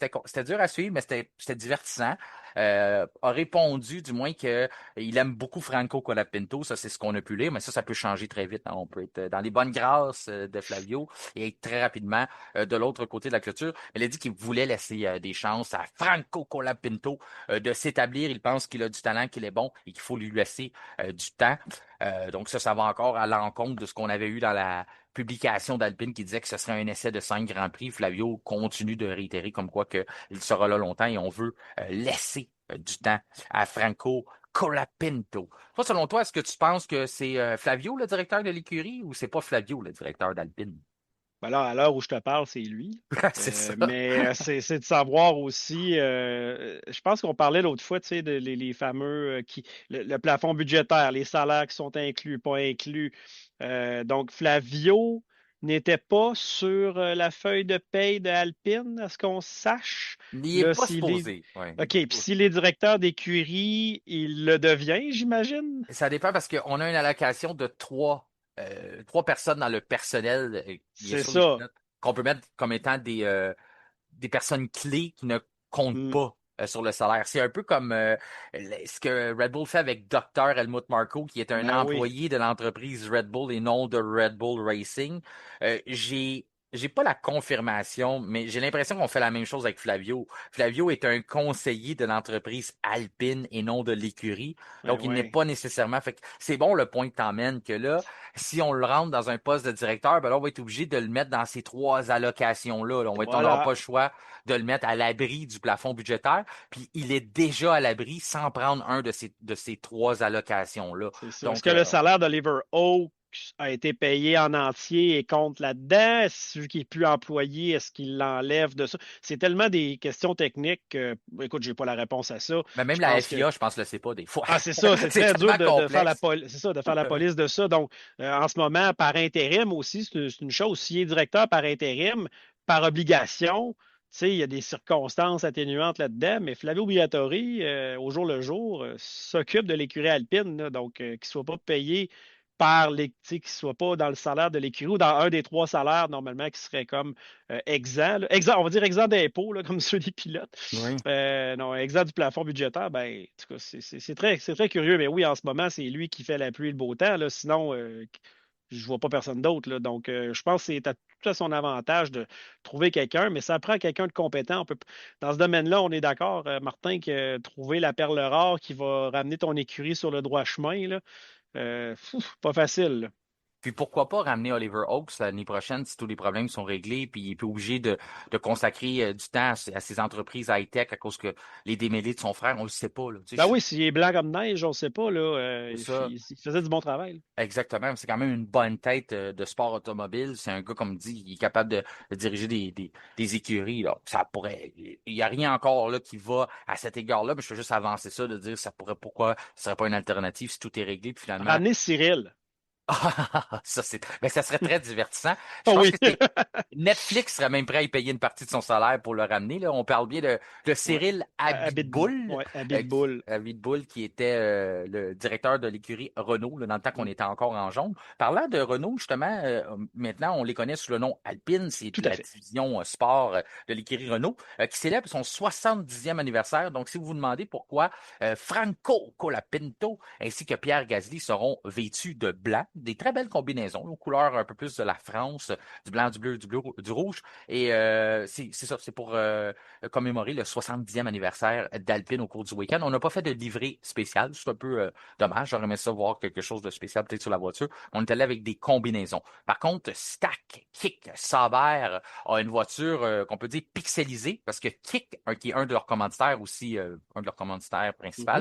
dur à suivre, mais c'était divertissant. A répondu, du moins, que il aime beaucoup Franco Colapinto. Ça, c'est ce qu'on a pu lire, mais ça peut changer très vite, hein. On peut être dans les bonnes grâces de Flavio et être très rapidement de l'autre côté de la clôture. Mais il a dit qu'il voulait laisser des chances à Franco Colapinto de s'établir. Il pense qu'il a du talent, qu'il est bon et qu'il faut lui laisser du temps. Donc ça va encore à l'encontre de ce qu'on avait eu dans la publication d'Alpine qui disait que ce serait un essai de 5 Grands Prix. Flavio continue de réitérer comme quoi que il sera là longtemps et on veut laisser du temps à Franco Colapinto. Toi, selon toi, est-ce que tu penses que c'est Flavio le directeur de l'écurie ou c'est pas Flavio le directeur d'Alpine? Ben là, à l'heure où je te parle, c'est lui. C'est ça. Mais c'est de savoir aussi, je pense qu'on parlait l'autre fois, tu sais, les fameux, le plafond budgétaire, les salaires qui sont inclus, pas inclus. Donc, Flavio n'était pas sur la feuille de paye de Alpine, à ce qu'on sache. Il est Là, pas s'il est. supposé. Ouais, il est OK, pas puis supposé. s'il est directeur d'écurie, il le devient, j'imagine? Ça dépend parce qu'on a une allocation de trois personnes dans le personnel, bien C'est sûr, les ça. pilotes, qu'on peut mettre comme étant des personnes clés qui ne comptent Hmm. pas sur le salaire. C'est un peu comme ce que Red Bull fait avec Dr. Helmut Marko, qui est un Ben oui. employé de l'entreprise Red Bull et non de Red Bull Racing. J'ai pas la confirmation, mais j'ai l'impression qu'on fait la même chose avec Flavio. Flavio est un conseiller de l'entreprise Alpine et non de l'écurie. Ben Donc, il n'est oui. pas nécessairement. Fait que c'est bon le point que t'emmènes que là, si on le rentre dans un poste de directeur, ben là, on va être obligé de le mettre dans ces trois allocations-là. Là. On n'aura pas Voilà. le choix de le mettre à l'abri du plafond budgétaire. Puis il est déjà à l'abri sans prendre un de ces trois allocations-là. C'est ça. Est-ce Donc, que le salaire d'Oliver Oak a été payé en entier et compte là-dedans? Celui qui est plus employé, est-ce qu'il l'enlève de ça? C'est tellement des questions techniques que, écoute, j'ai pas la réponse à ça. mais même Je la pense que FIA, je pense, le sait pas des fois. ah, c'est ça, c'est C'est très dur tellement de faire complexe. c'est ça, de faire la police de ça. Donc, en ce moment, par intérim aussi, c'est une chose. S'il est directeur par intérim, par obligation, tu sais, il y a des circonstances atténuantes là-dedans, mais Flavio Briatore, au jour le jour, s'occupe de l'écurie alpine, là, donc qu'il ne soit pas payé par les, tu sais, qu'il ne soit pas dans le salaire de l'écurie ou dans un des trois salaires normalement qui serait comme exempt, là. Exempt, on va dire exempt d'impôt, là, comme ceux des pilotes. Oui. Non, exempt du plafond budgétaire, ben, en tout cas, c'est très curieux. Mais oui, en ce moment, c'est lui qui fait la pluie et le beau temps. Là, sinon, je vois pas personne d'autre. Là. Donc, je pense que c'est tout à son avantage de trouver quelqu'un, mais ça prend quelqu'un de compétent. Dans ce domaine-là, on est d'accord, Martin, que trouver la perle rare qui va ramener ton écurie sur le droit chemin, là, pas facile. Là. Puis pourquoi pas ramener Oliver Oaks l'année prochaine si tous les problèmes sont réglés, puis il est plus obligé de consacrer du temps à ses entreprises high-tech à cause que les démêlés de son frère, on le sait pas, là. Tu Ben sais, oui, s'il est blanc comme neige, on ne sait pas, là. c'est ça. Il faisait du bon travail, là. Exactement. C'est quand même une bonne tête de sport automobile. C'est un gars, comme dit, il est capable de diriger des écuries, là. Ça pourrait. Il n'y a rien encore là qui va à cet égard-là, mais je veux juste avancer ça, de dire ça pourrait pourquoi ce serait pas une alternative si tout est réglé, puis finalement. Ramener Cyril. Ça, mais ça serait très divertissant. Je Ah pense oui. que c'est Netflix serait même prêt à y payer une partie de son salaire pour le ramener. Là. On parle bien de Ouais. Cyril Abitboul, Ouais, Abitboul. Abitboul, qui était le directeur de l'écurie Renault, là, dans le temps qu'on Mm. était encore en jaune. Parlant de Renault, justement, maintenant, on les connaît sous le nom Alpine. C'est Tout à la fait. division sport de l'écurie Renault, qui célèbre son 70e anniversaire. Donc, si vous vous demandez pourquoi Franco Colapinto ainsi que Pierre Gasly seront vêtus de blanc, des très belles combinaisons, aux couleurs un peu plus de la France, du blanc, du bleu, du rouge. Et c'est ça, c'est pour commémorer le 70e anniversaire d'Alpine au cours du week-end. On n'a pas fait de livrée spéciale, c'est un peu dommage. J'aurais aimé ça voir quelque chose de spécial peut-être sur la voiture. On est allé avec des combinaisons. Par contre, Stack, Kick, Sauber a une voiture qu'on peut dire pixelisée parce que Kick, qui est un de leurs commanditaires aussi, un de leurs commanditaires principaux,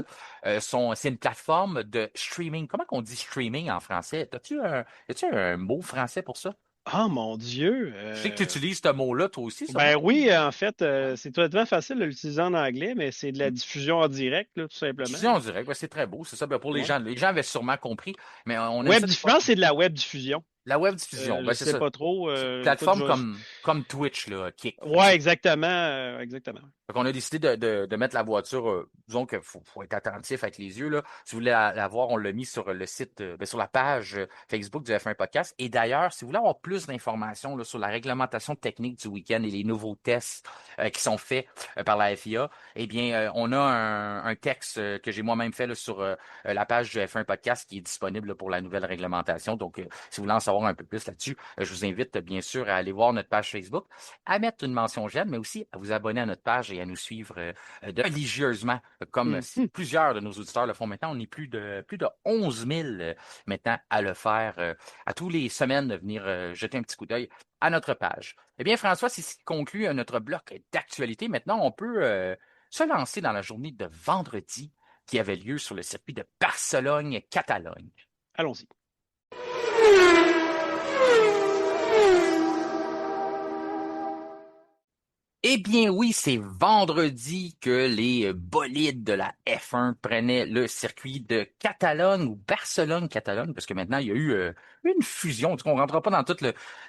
Mhm. c'est une plateforme de streaming. Comment qu'on dit streaming en français? As-tu un mot français pour ça? Ah, mon Dieu. Je sais que tu utilises ce mot-là, toi aussi, sûrement. Ben oui, en fait, c'est totalement facile de l'utiliser en anglais, mais c'est de la diffusion en direct, là, tout simplement, Diffusion là. en direct, ouais, c'est très beau, c'est ça. Ben, pour Ouais. les gens avaient sûrement compris, mais on aime ça des Je fois. pense que c'est de la web diffusion. La web diffusion, Je ben, c'est sais ça. pas trop. C'est une Écoute, plateforme comme Twitch, là, Kick. Fait que ouais, exactement. Exactement. Fait qu'on a décidé de mettre la voiture, disons qu'il faut être attentif avec les yeux, là. Si vous voulez la voir, on l'a mis sur le site, sur la page Facebook du F1 Podcast. Et d'ailleurs, si vous voulez avoir plus d'informations là, sur la réglementation technique du week-end et les nouveaux tests qui sont faits par la FIA, eh bien, on a un texte que j'ai moi-même fait là, sur la page du F1 Podcast qui est disponible là, pour la nouvelle réglementation. Donc, si vous voulez en savoir un peu plus là-dessus, je vous invite bien sûr à aller voir notre page Facebook, à mettre une mention j'aime, mais aussi à vous abonner à notre page et à nous suivre religieusement, comme Mhm. plusieurs de nos auditeurs le font maintenant. On est plus de 11 000 maintenant à le faire, à tous les semaines de venir jeter un petit coup d'œil à notre page. Eh bien, François, c'est ce qui conclut notre bloc d'actualité. Maintenant, on peut se lancer dans la journée de vendredi qui avait lieu sur le circuit de Barcelone-Catalogne. Allons-y. Eh bien oui, c'est vendredi que les bolides de la F1 prenaient le circuit de Catalogne ou Barcelone-Catalogne, parce que maintenant, il y a eu une fusion. On ne rentrera pas dans tout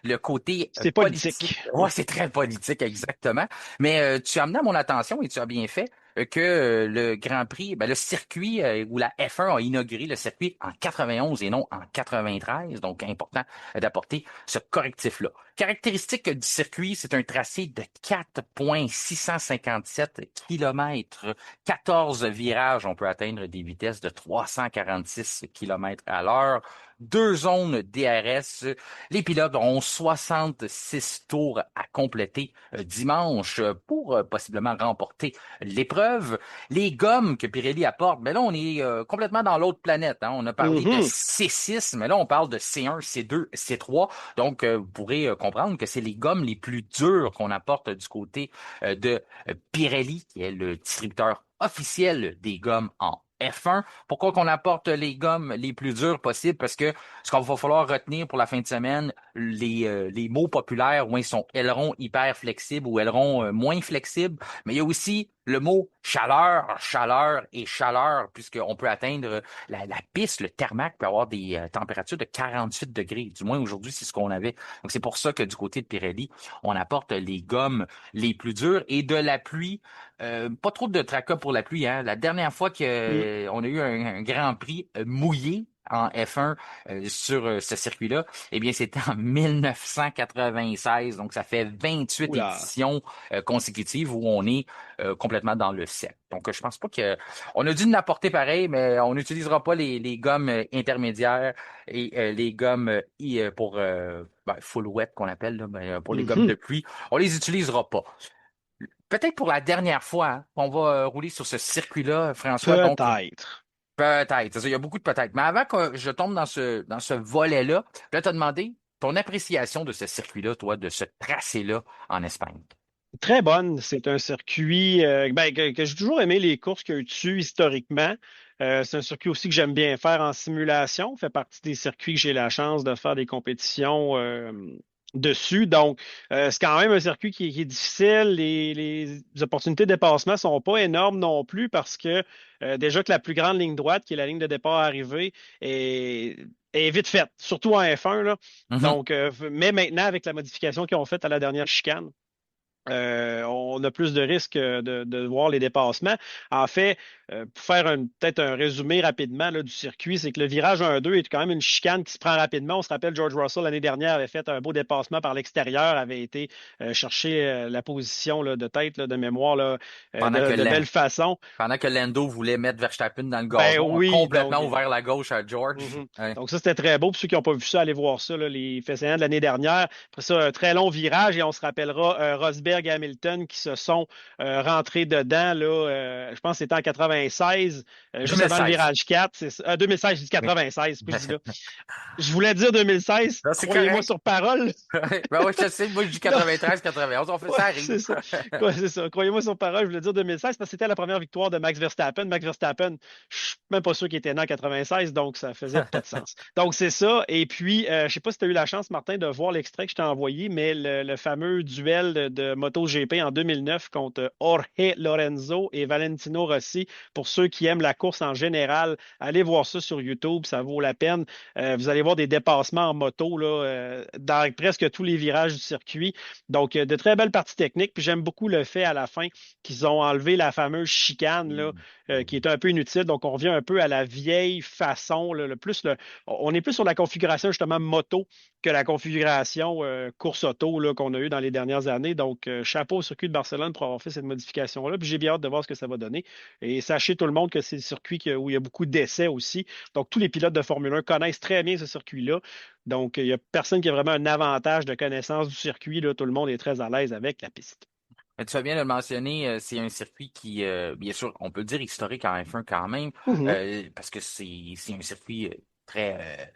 le côté C'est politique. politique. Ouais, c'est très politique, exactement. Mais tu as amené à mon attention et tu as bien fait que le Grand Prix, ben, le circuit où la F1 a inauguré le circuit en 91 et non en 93, donc important d'apporter ce correctif-là. Caractéristique du circuit, c'est un tracé de 4,657 km, 14 virages. On peut atteindre des vitesses de 346 km à l'heure. Deux zones DRS. Les pilotes ont 66 tours à compléter dimanche pour possiblement remporter l'épreuve. Les gommes que Pirelli apporte, ben là, on est complètement dans l'autre planète, hein. On a parlé de Mhm. C6, mais là, on parle de C1, C2, C3. Donc, vous pourrez comprendre que c'est les gommes les plus dures qu'on apporte du côté de Pirelli, qui est le distributeur officiel des gommes en F1. Pourquoi qu'on apporte les gommes les plus dures possibles? Parce que ce qu'on va falloir retenir pour la fin de semaine, les mots populaires où ils sont ailerons hyper flexibles ou ailerons moins flexibles, mais il y a aussi le mot chaleur, chaleur et chaleur, puisqu'on peut atteindre la piste, le tarmac peut avoir des températures de 48 degrés. Du moins aujourd'hui, c'est ce qu'on avait. Donc c'est pour ça que du côté de Pirelli, on apporte les gommes les plus dures et de la pluie. Pas trop de tracas pour la pluie, hein. La dernière fois qu'on Mm. a eu un Grand Prix mouillé en F1 sur ce circuit-là, eh bien, c'était en 1996. Donc, ça fait 28 Oula. éditions consécutives où on est complètement dans le sec. Donc, je pense pas que on a dû l'apporter pareil, mais on n'utilisera pas les gommes intermédiaires et les gommes pour full wet qu'on appelle là, mais, pour les gommes de Mhm. pluie. On les utilisera pas. Peut-être pour la dernière fois, hein, on va rouler sur ce circuit-là, François. Donc, Peut-être. Peut-être. C'est ça, il y a beaucoup de peut-être. Mais avant que je tombe dans ce volet-là, je vais te demander ton appréciation de ce circuit-là, toi, de ce tracé-là en Espagne. Très bonne. C'est un circuit que j'ai toujours aimé les courses qu'il y a eu dessus historiquement. C'est un circuit aussi que j'aime bien faire en simulation. Fait partie des circuits que j'ai la chance de faire des compétitions dessus. Donc, c'est quand même un circuit qui est difficile. Les opportunités de dépassement sont pas énormes non plus parce que déjà que la plus grande ligne droite, qui est la ligne de départ arrivée, est, est vite faite, surtout en F1, là. Mhm. Donc, mais maintenant, avec la modification qu'ils ont faite à la dernière chicane, on a plus de risques de voir les dépassements. En fait, pour faire peut-être un résumé rapidement là, du circuit, c'est que le virage 1-2 est quand même une chicane qui se prend rapidement. On se rappelle, George Russell, l'année dernière, avait fait un beau dépassement par l'extérieur, avait été chercher la position là, de tête, là, de mémoire, là, Pendant que, de belle façon. pendant que Lando voulait mettre Verstappen dans le Ben gazon, a oui, donc complètement ouvert la gauche à George. Mhm. Ouais. Donc ça, c'était très beau. Pour ceux qui n'ont pas vu ça, allez voir ça, là, les faits saillants de l'année dernière. Après ça, un très long virage et on se rappellera Rosberg et Hamilton qui se sont rentrés dedans. Là, je pense que c'était en 96, juste avant le 2016. virage 4. 2016, je dis Oui. 96, c'est ce que je dis là. Je voulais dire 2016, Non, c'est croyez-moi correct. sur parole. Ben oui, je sais, moi je dis 93, 91, on fait Ouais, ça arrive. c'est ça. Ouais, c'est ça. Croyez-moi sur parole, je voulais dire 2016 parce que c'était la première victoire de Max Verstappen. Max Verstappen, je suis même pas sûr qu'il était né en 96, donc ça faisait pas de sens. Donc c'est ça. Et puis, je sais pas si tu as eu la chance, Martin, de voir l'extrait que je t'ai envoyé, mais le fameux duel de MotoGP en 2009 contre Jorge Lorenzo et Valentino Rossi. Pour ceux qui aiment la course en général, allez voir ça sur YouTube, ça vaut la peine. Vous allez voir des dépassements en moto là, dans presque tous les virages du circuit. Donc, de très belles parties techniques. Puis j'aime beaucoup le fait à la fin qu'ils ont enlevé la fameuse chicane là, qui est un peu inutile. Donc, on revient un peu à la vieille façon. Là, on est plus sur la configuration justement moto que la configuration course auto là, qu'on a eu dans les dernières années. Donc, chapeau au circuit de Barcelone pour avoir fait cette modification-là. Puis j'ai bien hâte de voir ce que ça va donner. Et sachez tout le monde que c'est le circuit où il y a beaucoup d'essais aussi. Donc, tous les pilotes de Formule 1 connaissent très bien ce circuit-là. Donc, il n'y a personne qui a vraiment un avantage de connaissance du circuit, là. Tout le monde est très à l'aise avec la piste. Mais tu fais bien de le mentionner, c'est un circuit qui, bien sûr, on peut le dire historique en F1 quand même, Mhm, parce que c'est un circuit très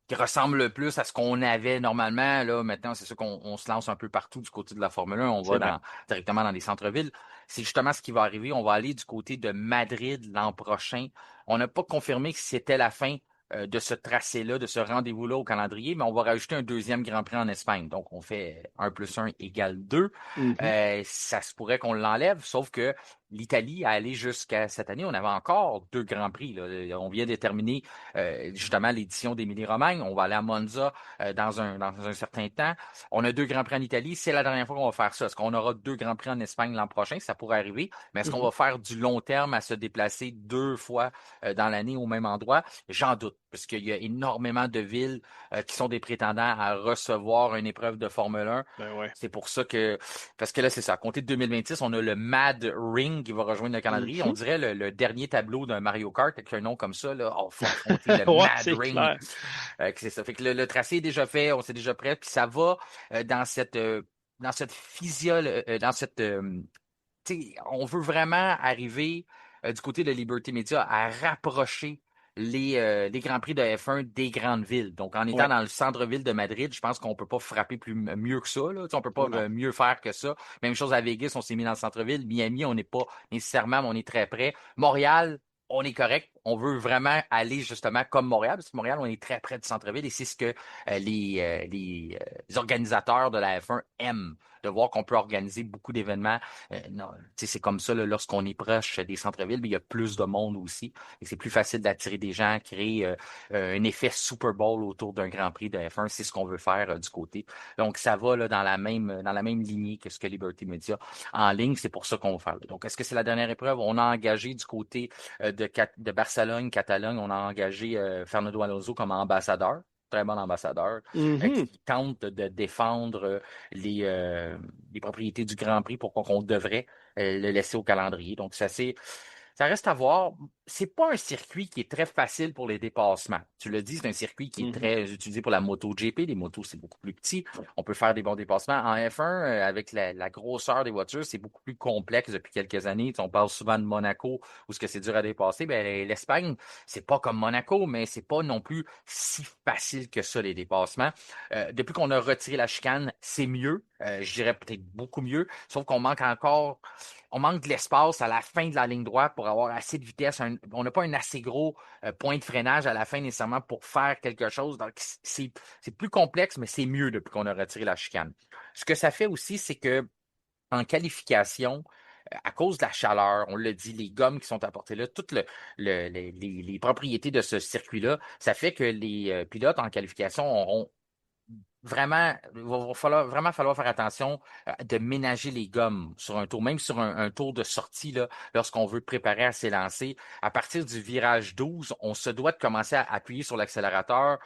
qui ressemble le plus à ce qu'on avait normalement. Là, maintenant, c'est sûr qu'on se lance un peu partout du côté de la Formule 1. On c'est va vrai. directement dans les centres-villes. C'est justement ce qui va arriver. On va aller du côté de Madrid l'an prochain. On n'a pas confirmé que c'était la fin de ce tracé-là, de ce rendez-vous-là au calendrier, mais on va rajouter un deuxième Grand Prix en Espagne. Donc, on fait 1 + 1 égale 2. Mhm, Ça se pourrait qu'on l'enlève, sauf que l'Italie a allé jusqu'à cette année. On avait encore 2 Grands Prix. Là. On vient de terminer justement l'édition d'Émilie-Romagne. On va aller à Monza dans un certain temps. On a 2 Grands Prix en Italie. C'est la dernière fois qu'on va faire ça. Est-ce qu'on aura 2 Grands Prix en Espagne l'an prochain? Ça pourrait arriver. Mais est-ce qu'on mhm. va faire du long terme à se déplacer 2 fois dans l'année au même endroit? J'en doute, parce qu'il y a énormément de villes qui sont des prétendants à recevoir une épreuve de Formule 1. Ben ouais. C'est pour ça que, parce que là, c'est ça. À compter de 2026, on a le Mad Ring qui va rejoindre le calendrier. On Mhm. dirait le dernier tableau d'un Mario Kart avec un nom comme ça, là. Oh, faut affronter le Ouais, Mad c'est Ring. clair. Que c'est ça. Fait que le tracé est déjà fait, on s'est déjà prêt, puis ça va dans cette dans cette, tu sais, on veut vraiment arriver du côté de Liberty Media à rapprocher les Grands Prix de F1 des grandes villes. Donc, en étant Ouais. dans le centre-ville de Madrid, je pense qu'on peut pas frapper mieux que ça. Là. Tu sais, on peut pas Non. mieux faire que ça. Même chose à Vegas, on s'est mis dans le centre-ville. Miami, on n'est pas nécessairement, mais on est très près. Montréal, on est correct. On veut vraiment aller justement comme Montréal, parce que Montréal, on est très près du centre-ville et c'est ce que les organisateurs de la F1 aiment, de voir qu'on peut organiser beaucoup d'événements. Non, c'est comme ça, là, lorsqu'on est proche des centres-villes, mais il y a plus de monde aussi. Et c'est plus facile d'attirer des gens, créer un effet Super Bowl autour d'un Grand Prix de F1. C'est ce qu'on veut faire du côté. Donc, ça va là, dans la même lignée que ce que Liberty Media en ligne. C'est pour ça qu'on va faire. Donc, est-ce que c'est la dernière épreuve? On a engagé du côté de Barcelone, Catalogne, on a engagé Fernando Alonso comme ambassadeur. Très bon ambassadeur, Mhm. qui tente de défendre les propriétés du Grand Prix pour qu'on devrait le laisser au calendrier. Donc, c'est assez. Ça reste à voir. C'est pas un circuit qui est très facile pour les dépassements. Tu le dis, c'est un circuit qui est Mhm. très utilisé pour la MotoGP. Les motos, c'est beaucoup plus petit. On peut faire des bons dépassements. En F1, avec la grosseur des voitures, c'est beaucoup plus complexe depuis quelques années. On parle souvent de Monaco, où ce que c'est dur à dépasser. Ben, l'Espagne, c'est pas comme Monaco, mais c'est pas non plus si facile que ça, les dépassements. Depuis qu'on a retiré la chicane, c'est mieux. Je dirais peut-être beaucoup mieux. Sauf qu'on manque encore on manque de l'espace à la fin de la ligne droite pour avoir assez de vitesse. On n'a pas un assez gros point de freinage à la fin nécessairement pour faire quelque chose. Donc, c'est plus complexe, mais c'est mieux depuis qu'on a retiré la chicane. Ce que ça fait aussi, c'est que en qualification, à cause de la chaleur, on l'a dit, les gommes qui sont apportées là, toutes les propriétés de ce circuit-là, ça fait que les pilotes en qualification auront vraiment, il va vraiment falloir faire attention de ménager les gommes sur un tour, même sur un tour de sortie, là, lorsqu'on veut préparer à s'élancer. À partir du virage 12, on se doit de commencer à appuyer sur l'accélérateur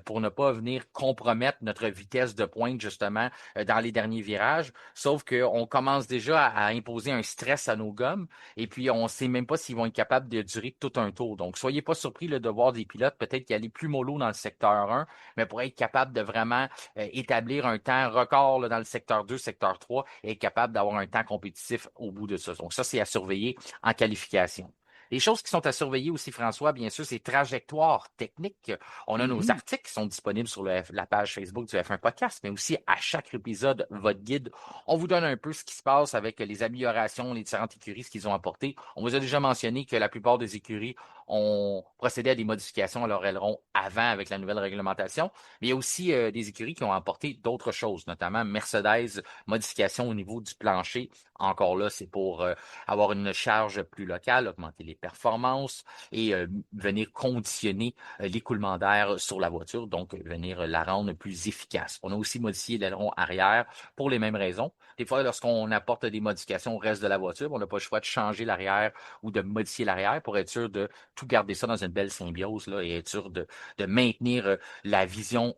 pour ne pas venir compromettre notre vitesse de pointe, justement, dans les derniers virages. Sauf qu'on commence déjà à imposer un stress à nos gommes et puis on ne sait même pas s'ils vont être capables de durer tout un tour. Donc, soyez pas surpris là, de voir des pilotes peut-être qui allaient plus mollo dans le secteur 1, mais pour être capable de vraiment établir un temps record là, dans le secteur 2, secteur 3 et être capable d'avoir un temps compétitif au bout de ça. Donc ça, c'est à surveiller en qualification. Les choses qui sont à surveiller aussi, François, bien sûr, c'est trajectoires techniques. On a nos Mhm. articles qui sont disponibles sur la page Facebook du F1 Podcast, mais aussi à chaque épisode, votre guide, on vous donne un peu ce qui se passe avec les améliorations, les différentes écuries, ce qu'ils ont apporté. On vous a déjà mentionné que la plupart des écuries ont procédé à des modifications à leur aileron avant avec la nouvelle réglementation. Mais il y a aussi des écuries qui ont apporté d'autres choses, notamment Mercedes, modification au niveau du plancher. Encore là, c'est pour avoir une charge plus locale, augmenter les performances et venir conditionner l'écoulement d'air sur la voiture, donc venir la rendre plus efficace. On a aussi modifié l'aileron arrière pour les mêmes raisons. Des fois, lorsqu'on apporte des modifications au reste de la voiture, on n'a pas le choix de changer l'arrière ou de modifier l'arrière pour être sûr de tout garder ça dans une belle symbiose là, et être sûr de maintenir la vision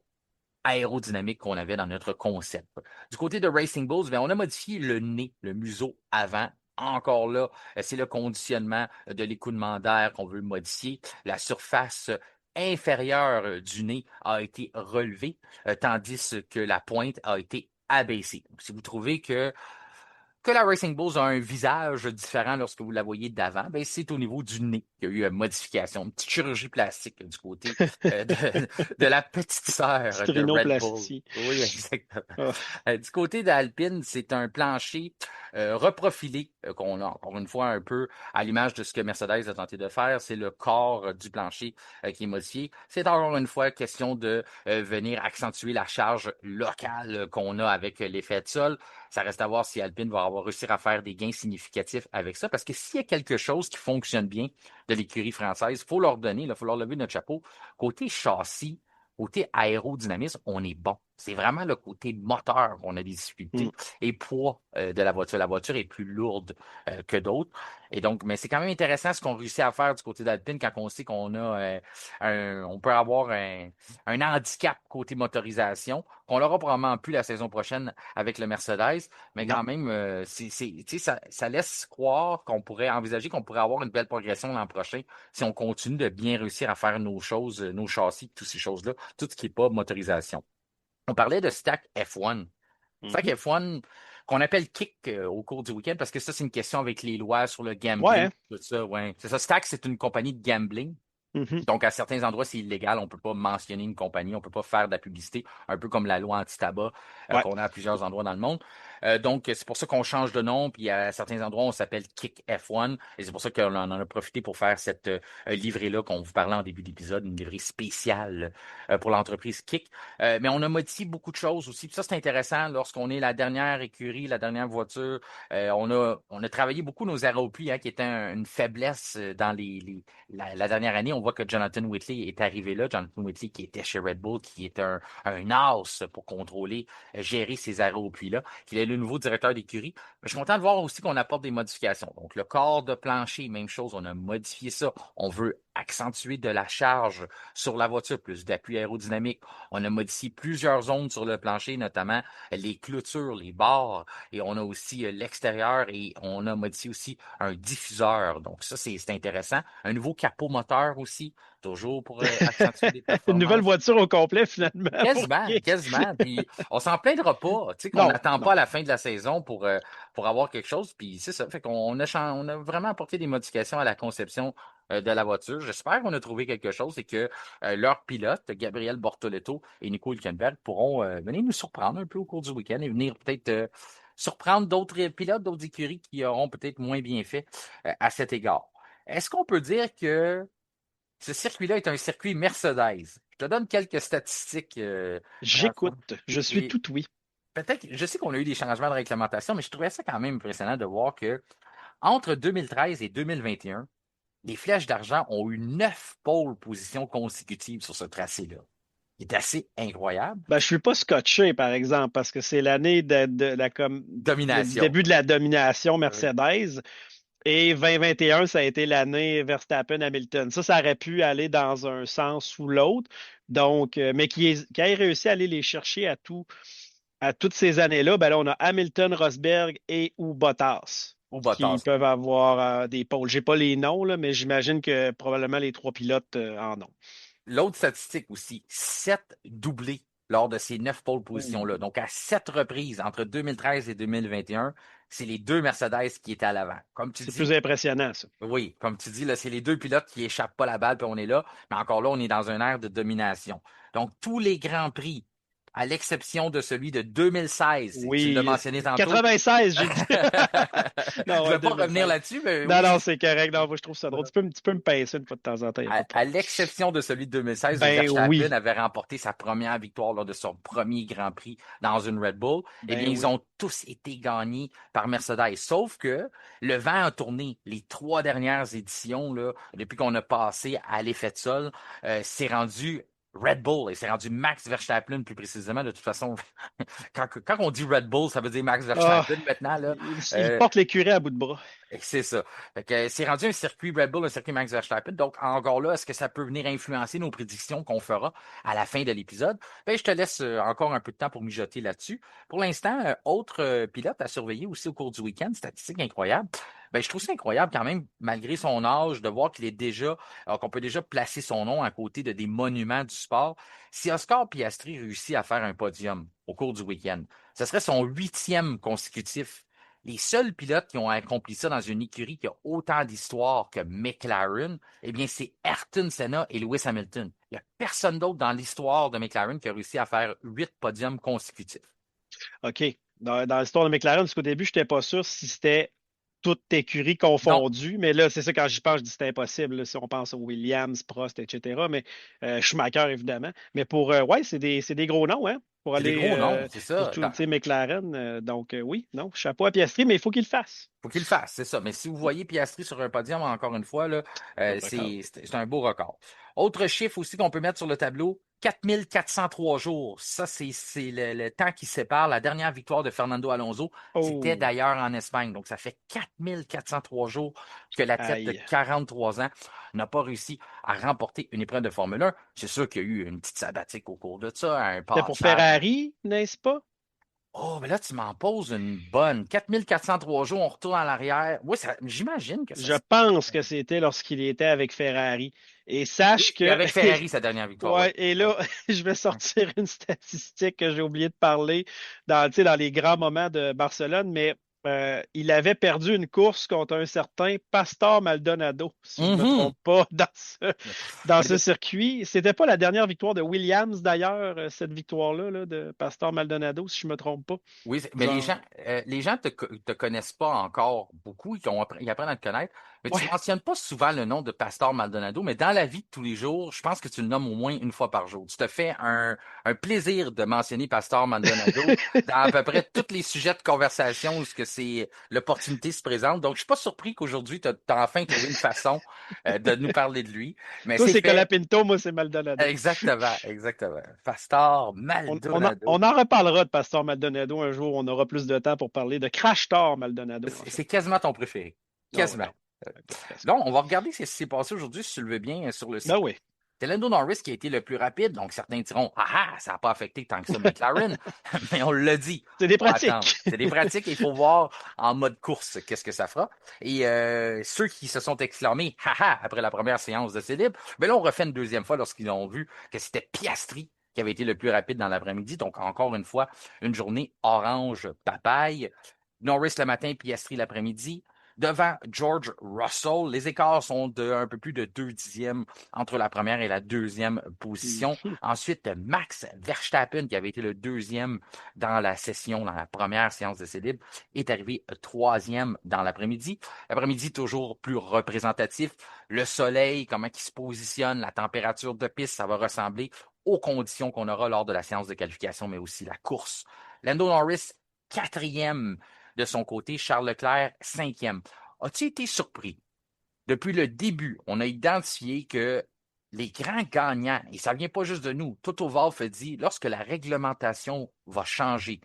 aérodynamique qu'on avait dans notre concept. Du côté de Racing Bulls, bien, on a modifié le nez, le museau avant. Encore là, c'est le conditionnement de l'écoulement d'air qu'on veut modifier. La surface inférieure du nez a été relevée, tandis que la pointe a été abaissée. Donc, si vous trouvez que la Racing Bulls a un visage différent lorsque vous la voyez d'avant, ben c'est au niveau du nez qu'il y a eu une modification, une petite chirurgie plastique du côté de la petite sœur Petite de Red Bull. rhinoplastie. Oui, exactement. Ah. Du côté d'Alpine, c'est un plancher reprofilé qu'on a encore une fois un peu à l'image de ce que Mercedes a tenté de faire. C'est le corps du plancher qui est modifié. C'est encore une fois question de venir accentuer la charge locale qu'on a avec l'effet de sol. Ça reste à voir si Alpine va avoir réussi à faire des gains significatifs avec ça. Parce que s'il y a quelque chose qui fonctionne bien de l'écurie française, il faut leur donner, il faut leur lever notre chapeau. Côté châssis, côté aérodynamisme, on est bon. C'est vraiment le côté moteur qu'on a des difficultés Mm. et poids de la voiture. La voiture est plus lourde que d'autres. Et donc, mais c'est quand même intéressant ce qu'on réussit à faire du côté d'Alpine quand on sait qu'on a on peut avoir un handicap côté motorisation qu'on l'aura probablement plus la saison prochaine avec le Mercedes, mais Non. quand même, ça laisse croire qu'on pourrait envisager qu'on pourrait avoir une belle progression l'an prochain si on continue de bien réussir à faire nos choses, nos châssis, toutes ces choses-là, tout ce qui n'est pas motorisation. On parlait de Stack F1. Stack Mhm. F1, qu'on appelle kick au cours du week-end, parce que ça, c'est une question avec les lois sur le Ouais, gambling, hein? tout ça, ouais. C'est ça, Stack, c'est une compagnie de gambling. Mhm. Donc, à certains endroits, c'est illégal. On ne peut pas mentionner une compagnie, on ne peut pas faire de la publicité, un peu comme la loi anti-tabac Ouais. qu'on a à plusieurs endroits dans le monde. Donc, c'est pour ça qu'on change de nom, puis à certains endroits, on s'appelle Kick F1, et c'est pour ça qu'on en a profité pour faire cette livrée-là qu'on vous parlait en début d'épisode, une livrée spéciale pour l'entreprise Kick. Mais on a modifié beaucoup de choses aussi. Puis ça, c'est intéressant lorsqu'on est la dernière écurie, la dernière voiture. On a travaillé beaucoup nos arrêts au puits, hein, qui était une faiblesse dans la dernière année. On voit que Jonathan Whitley est arrivé là. Jonathan Whitley qui était chez Red Bull, qui est un as pour contrôler, gérer ces arrêts au puits-là, qu'il est le nouveau directeur d'écurie. Mais je suis content de voir aussi qu'on apporte des modifications. Donc, le corps de plancher, même chose, on a modifié ça. On veut accentué de la charge sur la voiture, plus d'appui aérodynamique. On a modifié plusieurs zones sur le plancher, notamment les clôtures, les barres, et on a aussi l'extérieur et on a modifié aussi un diffuseur. Donc ça, c'est intéressant. Un nouveau capot moteur aussi, toujours pour accentuer les Une nouvelle performances. voiture au complet, finalement, pour Quasiment, rien. quasiment. Puis on s'en plaindra pas, tu sais, qu'on Non, n'attend non. pas à la fin de la saison pour avoir quelque chose. Puis c'est ça. Fait on a vraiment apporté des modifications à la conception de la voiture. J'espère qu'on a trouvé quelque chose et que leurs pilotes, Gabriel Bortoleto et Nico Hülkenberg, pourront venir nous surprendre un peu au cours du week-end et venir peut-être surprendre d'autres pilotes, d'autres écuries qui auront peut-être moins bien fait à cet égard. Est-ce qu'on peut dire que ce circuit-là est un circuit Mercedes? Je te donne quelques statistiques, François. J'écoute. Je suis Et tout oui. peut-être, je sais qu'on a eu des changements de réglementation, mais je trouvais ça quand même impressionnant de voir que entre 2013 et 2021, les Flèches d'Argent ont eu 9 pole positions consécutives sur ce tracé-là. C'est assez incroyable. Ben, je suis pas scotché, par exemple, parce que c'est l'année du Domination. début de la domination Oui. Mercedes. Et 2021, ça a été l'année Verstappen-Hamilton. Ça aurait pu aller dans un sens ou l'autre. Donc, mais qui ait réussi à aller les chercher à toutes ces années-là, ben là, on a Hamilton, Rosberg et ou Bottas Au qui Bottas. peuvent avoir des pôles. J'ai pas les noms, là, mais j'imagine que probablement les trois pilotes en ont. L'autre statistique aussi, 7 doublés lors de ces 9 pole positions-là. Ouh. Donc, à 7 reprises entre 2013 et 2021, c'est les deux Mercedes qui étaient à l'avant. Comme tu C'est plus dis, impressionnant, ça. oui, comme tu dis, là, c'est les deux pilotes qui échappent pas la balle, puis on est là. Mais encore là, on est dans un air de domination. Donc, tous les grands prix, à l'exception de celui de 2016, tu l'as Oui, mentionné tantôt. 96, j'ai dit. Je Non, ne ouais, vais pas revenir 2016. là-dessus, mais Non, oui. non, c'est correct. Non, moi, je trouve ça drôle. Tu peux me pincer une fois de temps en temps, il n'y a pas de À problème. l'exception de celui de 2016 où Ben Verstappen oui. avait remporté sa première victoire lors de son premier Grand Prix dans une Red Bull, eh bien, Ben ils oui. ont tous été gagnés par Mercedes. Sauf que le vent a tourné les 3 dernières éditions, là, depuis qu'on a passé à l'effet de sol, c'est rendu Red Bull et c'est rendu Max Verstappen plus précisément. De toute façon, quand on dit Red Bull, ça veut dire Max Ah, Verstappen maintenant, là. il Euh, porte l'écurie à bout de bras. et c'est ça. Fait que c'est rendu un circuit Red Bull, un circuit Max Verstappen. Donc, encore là, est-ce que ça peut venir influencer nos prédictions qu'on fera à la fin de l'épisode? Ben, je te laisse encore un peu de temps pour mijoter là-dessus. Pour l'instant, autre pilote à surveiller aussi au cours du week-end, statistique incroyable. Ben, je trouve ça incroyable quand même, malgré son âge, de voir qu'il est déjà, qu'on peut déjà placer son nom à côté de des monuments du sport. Si Oscar Piastri réussit à faire un podium au cours du week-end, ce serait son 8e consécutif. Les seuls pilotes qui ont accompli ça dans une écurie qui a autant d'histoire que McLaren, eh bien, c'est Ayrton Senna et Lewis Hamilton. Il n'y a personne d'autre dans l'histoire de McLaren qui a réussi à faire 8 podiums consécutifs. OK. Dans l'histoire de McLaren, parce qu'au début, je n'étais pas sûr si c'était toute écurie Non, confondue, mais là, c'est ça, quand j'y pense, je dis que c'est impossible, là, si on pense aux Williams, Prost, etc. Mais Schumacher, évidemment. Mais ouais, c'est des gros noms, hein, pour c'est des aller, gros noms, c'est ça. surtout, tu sais, McLaren. Donc, oui, non, chapeau à Piastri, mais il faut qu'il le fasse. Faut qu'il le fasse, c'est ça. Mais si vous voyez Piastri sur un podium, encore une fois, là, C'est un record. c'est un beau record. Autre chiffre aussi qu'on peut mettre sur le tableau, 4 403 jours. Ça, c'est le temps qui sépare la dernière victoire de Fernando Alonso. C'était Oh, d'ailleurs en Espagne. Donc, ça fait 4 403 jours que l'athlète de aïe. 43 ans n'a pas réussi à remporter une épreuve de Formule 1. C'est sûr qu'il y a eu une petite sabbatique au cours de ça, un C'était pour passage. Ferrari, n'est-ce pas? Oh, mais là, tu m'en poses une bonne. 4 403 jours, on retourne en arrière. Oui, j'imagine que ça Je se... pense que c'était lorsqu'il était avec Ferrari. Et sache Oui, et que, avec Ferrari, sa dernière victoire, oui. ouais, et là, je vais sortir une statistique que j'ai oublié de parler tu sais, dans les grands moments de Barcelone, mais il avait perdu une course contre un certain Pastor Maldonado, si je ne me Mhm. trompe pas, dans Mais ce circuit. C'était pas la dernière victoire de Williams, d'ailleurs, cette victoire-là, là, de Pastor Maldonado, si je ne me trompe pas. oui, mais Genre, les gens te connaissent pas encore beaucoup, ils apprennent à te connaître, mais tu ouais. mentionnes pas souvent le nom de Pastor Maldonado, mais dans la vie de tous les jours, je pense que tu le nommes au moins une fois par jour. Tu te fais un plaisir de mentionner Pastor Maldonado dans à peu près tous les sujets de conversation où ce que c'est l'opportunité se présente. Donc, je suis pas surpris qu'aujourd'hui, tu as enfin trouvé une façon de nous parler de lui, mais Toi, c'est c'est fait. Colapinto, moi, c'est Maldonado. Exactement, exactement. Pastor Maldonado. On en reparlera de Pastor Maldonado un jour. On aura plus de temps pour parler de Crash Tor Maldonado, en fait. C'est quasiment ton préféré. Ah ouais, Quasiment. non. Presque. Là, on va regarder ce qui s'est passé aujourd'hui, si tu le veux bien, sur le Ben site. oui. C'est Lando Norris qui a été le plus rapide, donc certains diront ah ah, ça n'a pas affecté tant que ça McLaren, mais on l'a dit. C'est des Faut attendre. pratiques. C'est des pratiques et il faut voir en mode course qu'est-ce que ça fera. Et ceux qui se sont exclamés ah ah après la première séance de libre, ben là on refait une deuxième fois lorsqu'ils ont vu que c'était Piastri qui avait été le plus rapide dans l'après-midi. Donc encore une fois, une journée orange papaye. Norris le matin, Piastri l'après-midi. Devant George Russell, les écarts sont de un peu plus de 2 dixièmes entre la première et la deuxième position. Mhm. Ensuite, Max Verstappen, qui avait été le deuxième dans la session, dans la première séance de libre, est arrivé troisième dans l'après-midi. L'après-midi, toujours plus représentatif. Le soleil, comment il se positionne, la température de piste, ça va ressembler aux conditions qu'on aura lors de la séance de qualification, mais aussi la course. Lando Norris, quatrième de son côté, Charles Leclerc, cinquième. As-tu été surpris? Depuis le début, on a identifié que les grands gagnants, et ça ne vient pas juste de nous, Toto Wolff dit, lorsque la réglementation va changer,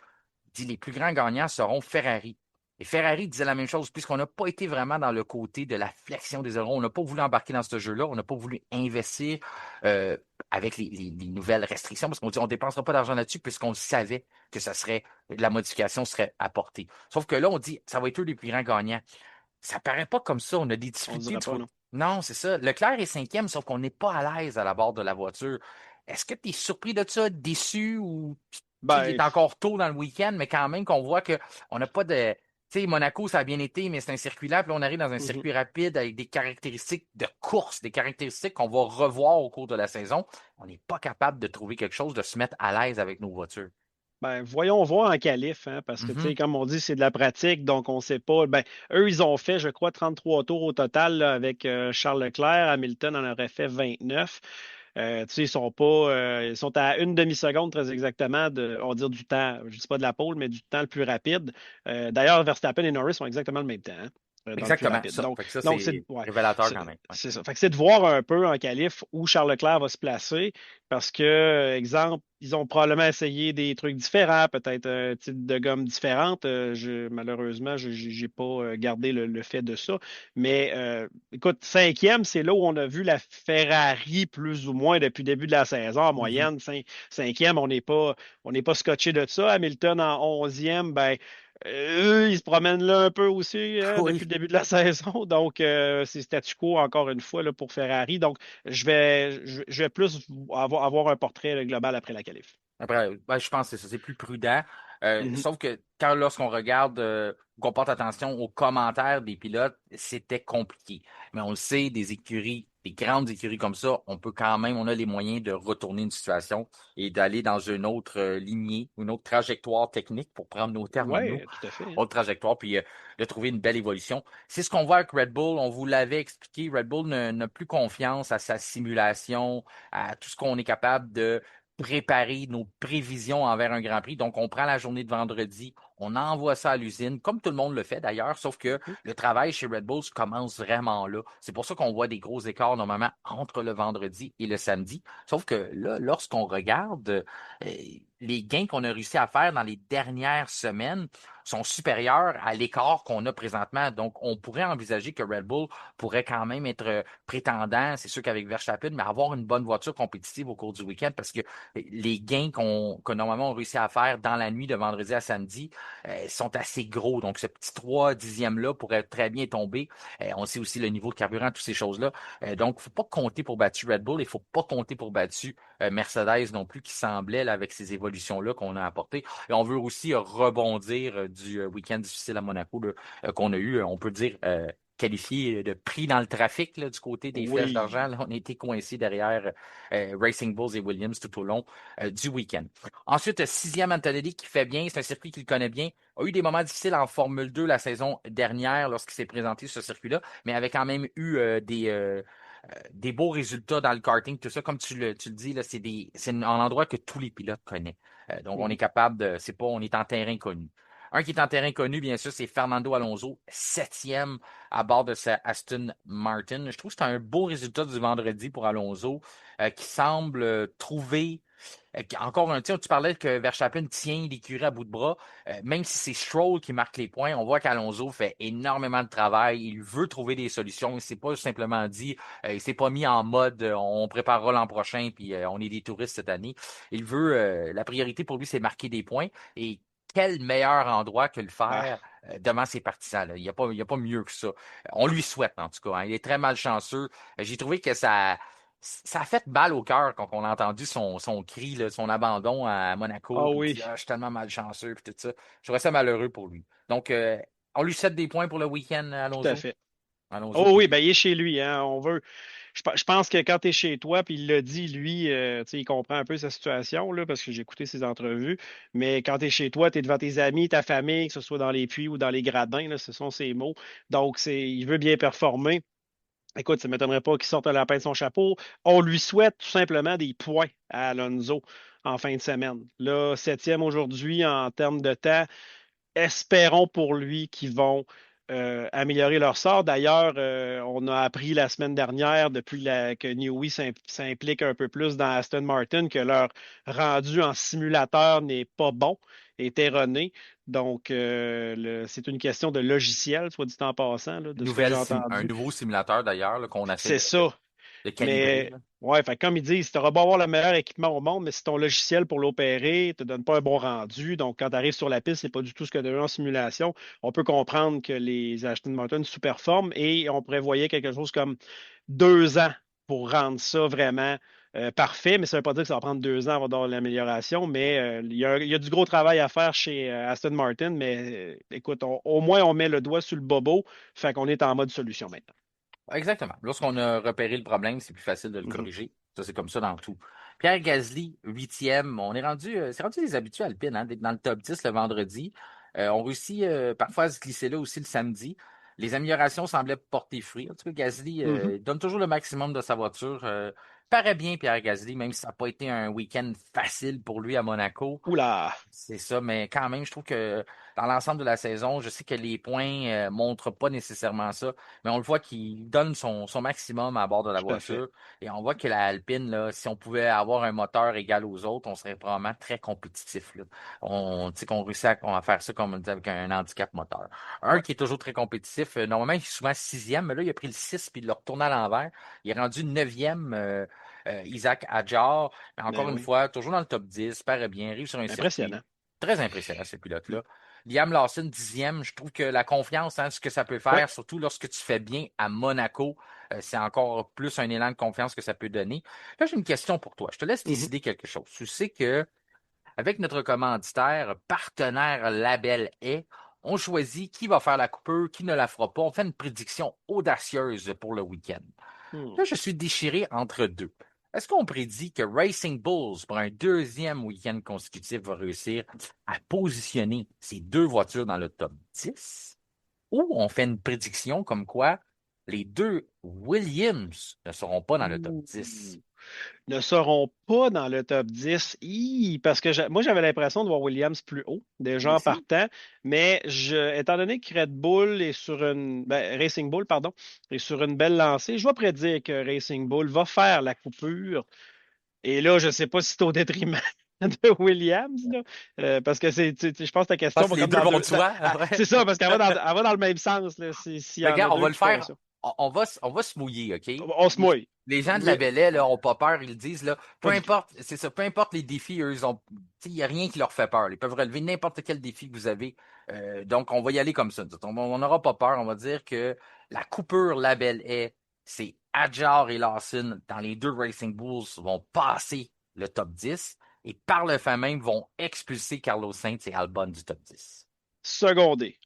il dit les plus grands gagnants seront Ferrari. Et Ferrari disait la même chose, puisqu'on n'a pas été vraiment dans le côté de la flexion des ailerons. On n'a pas voulu embarquer dans ce jeu-là. On n'a pas voulu investir euh, avec les nouvelles restrictions, parce qu'on dit on ne dépensera pas d'argent là-dessus, puisqu'on savait que la modification serait apportée. Sauf que là, on dit ça va être eux les plus grands gagnants. Ça paraît pas comme ça. On a des On difficultés dirait du pas, côté. non. Non, c'est ça. Leclerc est cinquième, sauf qu'on n'est pas à l'aise à la barre de la voiture. Est-ce que tu es surpris de ça, déçu ou tu sais, il est Ben, encore tôt dans le week-end, mais quand même qu'on voit qu'on n'a pas de. Tu sais, Monaco, ça a bien été, mais c'est un circuit là, puis là, on arrive dans un mhm. circuit rapide avec des caractéristiques de course, des caractéristiques qu'on va revoir au cours de la saison. On n'est pas capable de trouver quelque chose, de se mettre à l'aise avec nos voitures. Ben, voyons voir en qualif, hein, parce que, tu sais, Mhm. comme on dit, c'est de la pratique, donc on ne sait pas. Ben, eux, ils ont fait, je crois, 33 tours au total là, avec Charles Leclerc. Hamilton en aurait fait 29. Tu sais, ils sont à une demi-seconde très exactement on va dire du temps, je ne dis pas de la pole, mais du temps le plus rapide. D'ailleurs, Verstappen et Norris sont exactement le même temps, hein, dans le plus Exactement, rapide. ça. Fait que ça, Donc c'est révélateur quand même. Ouais. c'est ça. Fait que c'est de voir un peu en qualif où Charles Leclerc va se placer, parce que, exemple, ils ont probablement essayé des trucs différents, peut-être un type de gomme différente. Malheureusement, je n'ai pas gardé le fait de ça. Mais écoute, cinquième, c'est là où on a vu la Ferrari plus ou moins depuis le début de la saison en Mhm. moyenne. Cinquième, on n'est pas scotché de ça. Hamilton en onzième, ben, eux, ils se promènent là un peu aussi depuis Oui. le début de la saison. Donc, c'est statu quo encore une fois là, pour Ferrari. Donc, je vais plus avoir un portrait là, global après la qualif. Après, ben, je pense que c'est ça, c'est plus prudent. Mhm. Sauf que lorsqu'on regarde, qu'on porte attention aux commentaires des pilotes, c'était compliqué. Mais on le sait, des écuries, des grandes écuries comme ça, on a les moyens de retourner une situation et d'aller dans une autre lignée, une autre trajectoire technique, pour prendre nos termes à nous, Oui, tout à fait, hein. autre trajectoire, puis de trouver une belle évolution. C'est ce qu'on voit avec Red Bull. On vous l'avait expliqué, Red Bull n'a plus confiance à sa simulation, à tout ce qu'on est capable de préparer nos prévisions envers un Grand Prix. Donc, on prend la journée de vendredi, on envoie ça à l'usine, comme tout le monde le fait d'ailleurs, sauf que Mhm. le travail chez Red Bull commence vraiment là. C'est pour ça qu'on voit des gros écarts normalement entre le vendredi et le samedi. Sauf que là, lorsqu'on regarde les gains qu'on a réussi à faire dans les dernières semaines sont supérieurs à l'écart qu'on a présentement. Donc, on pourrait envisager que Red Bull pourrait quand même être prétendant, c'est sûr qu'avec Verstappen, mais avoir une bonne voiture compétitive au cours du week-end parce que les gains que normalement on réussit à faire dans la nuit de vendredi à samedi sont assez gros. Donc, ce petit 3 dixièmes-là pourrait très bien tomber. On sait aussi le niveau de carburant, toutes ces choses-là. Donc, il ne faut pas compter pour battu Red Bull. Il ne faut pas compter pour battu Mercedes non plus, qui semblait, là, avec ces évolutions-là qu'on a apportées. Et on veut aussi rebondir du week-end difficile à Monaco là, qu'on a eu, on peut dire, qualifié de pris dans le trafic là, du côté des flèches d'argent. Oui. Là, on a été coincés derrière Racing Bulls et Williams tout au long du week-end. Ensuite, sixième Antonelli qui fait bien, c'est un circuit qu'il connaît bien, a eu des moments difficiles en Formule 2 la saison dernière lorsqu'il s'est présenté sur ce circuit-là, mais avait quand même eu des beaux résultats dans le karting, tout ça. Comme tu le dis, là, c'est un endroit que tous les pilotes connaissent. Donc, on est Mhm. capable de, c'est pas, on est en terrain connu. Un qui est en terrain connu, bien sûr, c'est Fernando Alonso, septième à bord de sa Aston Martin. Je trouve que c'est un beau résultat du vendredi pour Alonso, qui semble trouver Encore un tir, tu parlais que Verstappen tient l'écurie à bout de bras. Même si c'est Stroll qui marque les points, on voit qu'Alonso fait énormément de travail. Il veut trouver des solutions. Il s'est pas simplement dit, il s'est pas mis en mode on préparera l'an prochain puis on est des touristes cette année. Il veut, la priorité pour lui, c'est marquer des points. Et quel meilleur endroit que le Ah, faire devant ses partisans, là. Il y a pas mieux que ça. On lui souhaite, en tout cas, hein. Il est très malchanceux. J'ai trouvé que ça a fait mal au cœur quand on a entendu son cri, là, son abandon à ah Monaco, puis il oui, dit ah, je suis tellement malchanceux, puis tout ça. Je trouvais ça malheureux pour lui. Donc, on lui cède des points pour le week-end, tout à Alonso. fait. Alonso Oh oui, qui. ben il est chez lui, hein. Je pense que quand tu es chez toi, puis il l'a dit, lui, tu sais, il comprend un peu sa situation, là, parce que j'ai écouté ses entrevues. Mais quand tu es chez toi, tu es devant tes amis, ta famille, que ce soit dans les puits ou dans les gradins, là, ce sont ses mots. Donc, il veut bien performer. Écoute, ça ne m'étonnerait pas qu'il sorte la lapin de son chapeau. On lui souhaite tout simplement des points à Alonso en fin de semaine. Là, septième aujourd'hui en termes de temps. Espérons pour lui qu'ils vont améliorer leur sort. D'ailleurs, on a appris la semaine dernière, que Newey s'implique un peu plus dans Aston Martin, que leur rendu en simulateur n'est pas bon, est erroné. Donc, c'est une question de logiciel, soit dit en passant, là, de ce que j'ai Un entendu. nouveau simulateur d'ailleurs là, qu'on essaie C'est ça. de calibrer. Mais Là. ouais, fait, comme ils disent, tu auras beau avoir le meilleur équipement au monde, mais si ton logiciel pour l'opérer ne te donne pas un bon rendu, donc quand tu arrives sur la piste, c'est pas du tout ce que tu as eu en simulation, on peut comprendre que les Aston Martin sous-performent et on prévoyait quelque chose comme 2 ans pour rendre ça vraiment parfait, mais ça ne veut pas dire que ça va prendre 2 ans avant d'avoir l'amélioration, mais il y a du gros travail à faire chez Aston Martin, mais écoute, au moins on met le doigt sur le bobo, fait qu'on est en mode solution maintenant. Exactement. Lorsqu'on a repéré le problème, c'est plus facile de le Mhm. corriger. Ça, c'est comme ça dans tout. Pierre Gasly, huitième. On est rendu, c'est rendu des habitués alpines, hein, d'être dans le top 10 le vendredi. On réussit parfois à se glisser là aussi le samedi. Les améliorations semblaient porter fruit. En tout cas, Gasly Mhm. donne toujours le maximum de sa voiture. Paraît bien, Pierre Gasly, même si ça n'a pas été un week-end facile pour lui à Monaco. Oula! C'est ça, mais quand même, je trouve que dans l'ensemble de la saison, je sais que les points montrent pas nécessairement ça, mais on le voit qu'il donne son maximum à bord de la Tout à fait. voiture. Et on voit que la Alpine, là, si on pouvait avoir un moteur égal aux autres, on serait probablement très compétitif. Là. Tu sais qu'on réussit à faire ça, comme on dit, avec un handicap moteur. Un Ouais. qui est toujours très compétitif, normalement, il est souvent sixième, mais là, il a pris le 6 puis il l'a retourné à l'envers. Il est rendu neuvième, Isaac Hadjar. Mais Ben encore une oui. fois, toujours dans le top 10, paraît bien, arrive sur un circuit. Impressionnant. Très impressionnant, ce pilote-là. Liam Lawson, dixième, je trouve que la confiance, hein, ce que ça peut Oui. faire, surtout lorsque tu fais bien à Monaco, c'est encore plus un élan de confiance que ça peut donner. Là, j'ai une question pour toi. Je te laisse Mhm. décider quelque chose. Tu sais que avec notre commanditaire, partenaire Label est, on choisit qui va faire la coupure, qui ne la fera pas. On fait une prédiction audacieuse pour le week-end. Hmm. Là, je suis déchiré entre deux. Est-ce qu'on prédit que Racing Bulls, pour un deuxième week-end consécutif, va réussir à positionner ces deux voitures dans le top 10? Ou on fait une prédiction comme quoi les deux Williams ne seront pas dans le top Ouh. 10? Ne seront pas dans le top 10. Parce que moi, j'avais l'impression de voir Williams plus haut, Moi déjà en aussi. partant. Mais étant donné que Red Bull est Racing Bull, pardon, est sur une belle lancée, je vais prédire que Racing Bull va faire la coupure. Et là, je ne sais pas si c'est au détriment de Williams, là, parce que je pense que ta question Parce que va les comme deux dans vont deux. de soi. C'est Ouais. ça, parce elle va dans le même sens, là, s'il y Ben, en a regarde, on deux va le qui font faire. ça. On va se mouiller, OK? On se mouille. Les gens de la Oui, Belley, là, ont pas peur, ils le disent, là. Peu pas du tout. importe, c'est ça, peu importe les défis, eux, ils ont, tu sais, il n'y a rien qui leur fait peur. Ils peuvent relever n'importe quel défi que vous avez. Donc, on va y aller comme ça. On n'aura pas peur. On va dire que la coupure label est, c'est Adjar et Lawson dans les deux Racing Bulls vont passer le top 10 et par le fait même vont expulser Carlos Sainz et Albon du top 10. Secondé.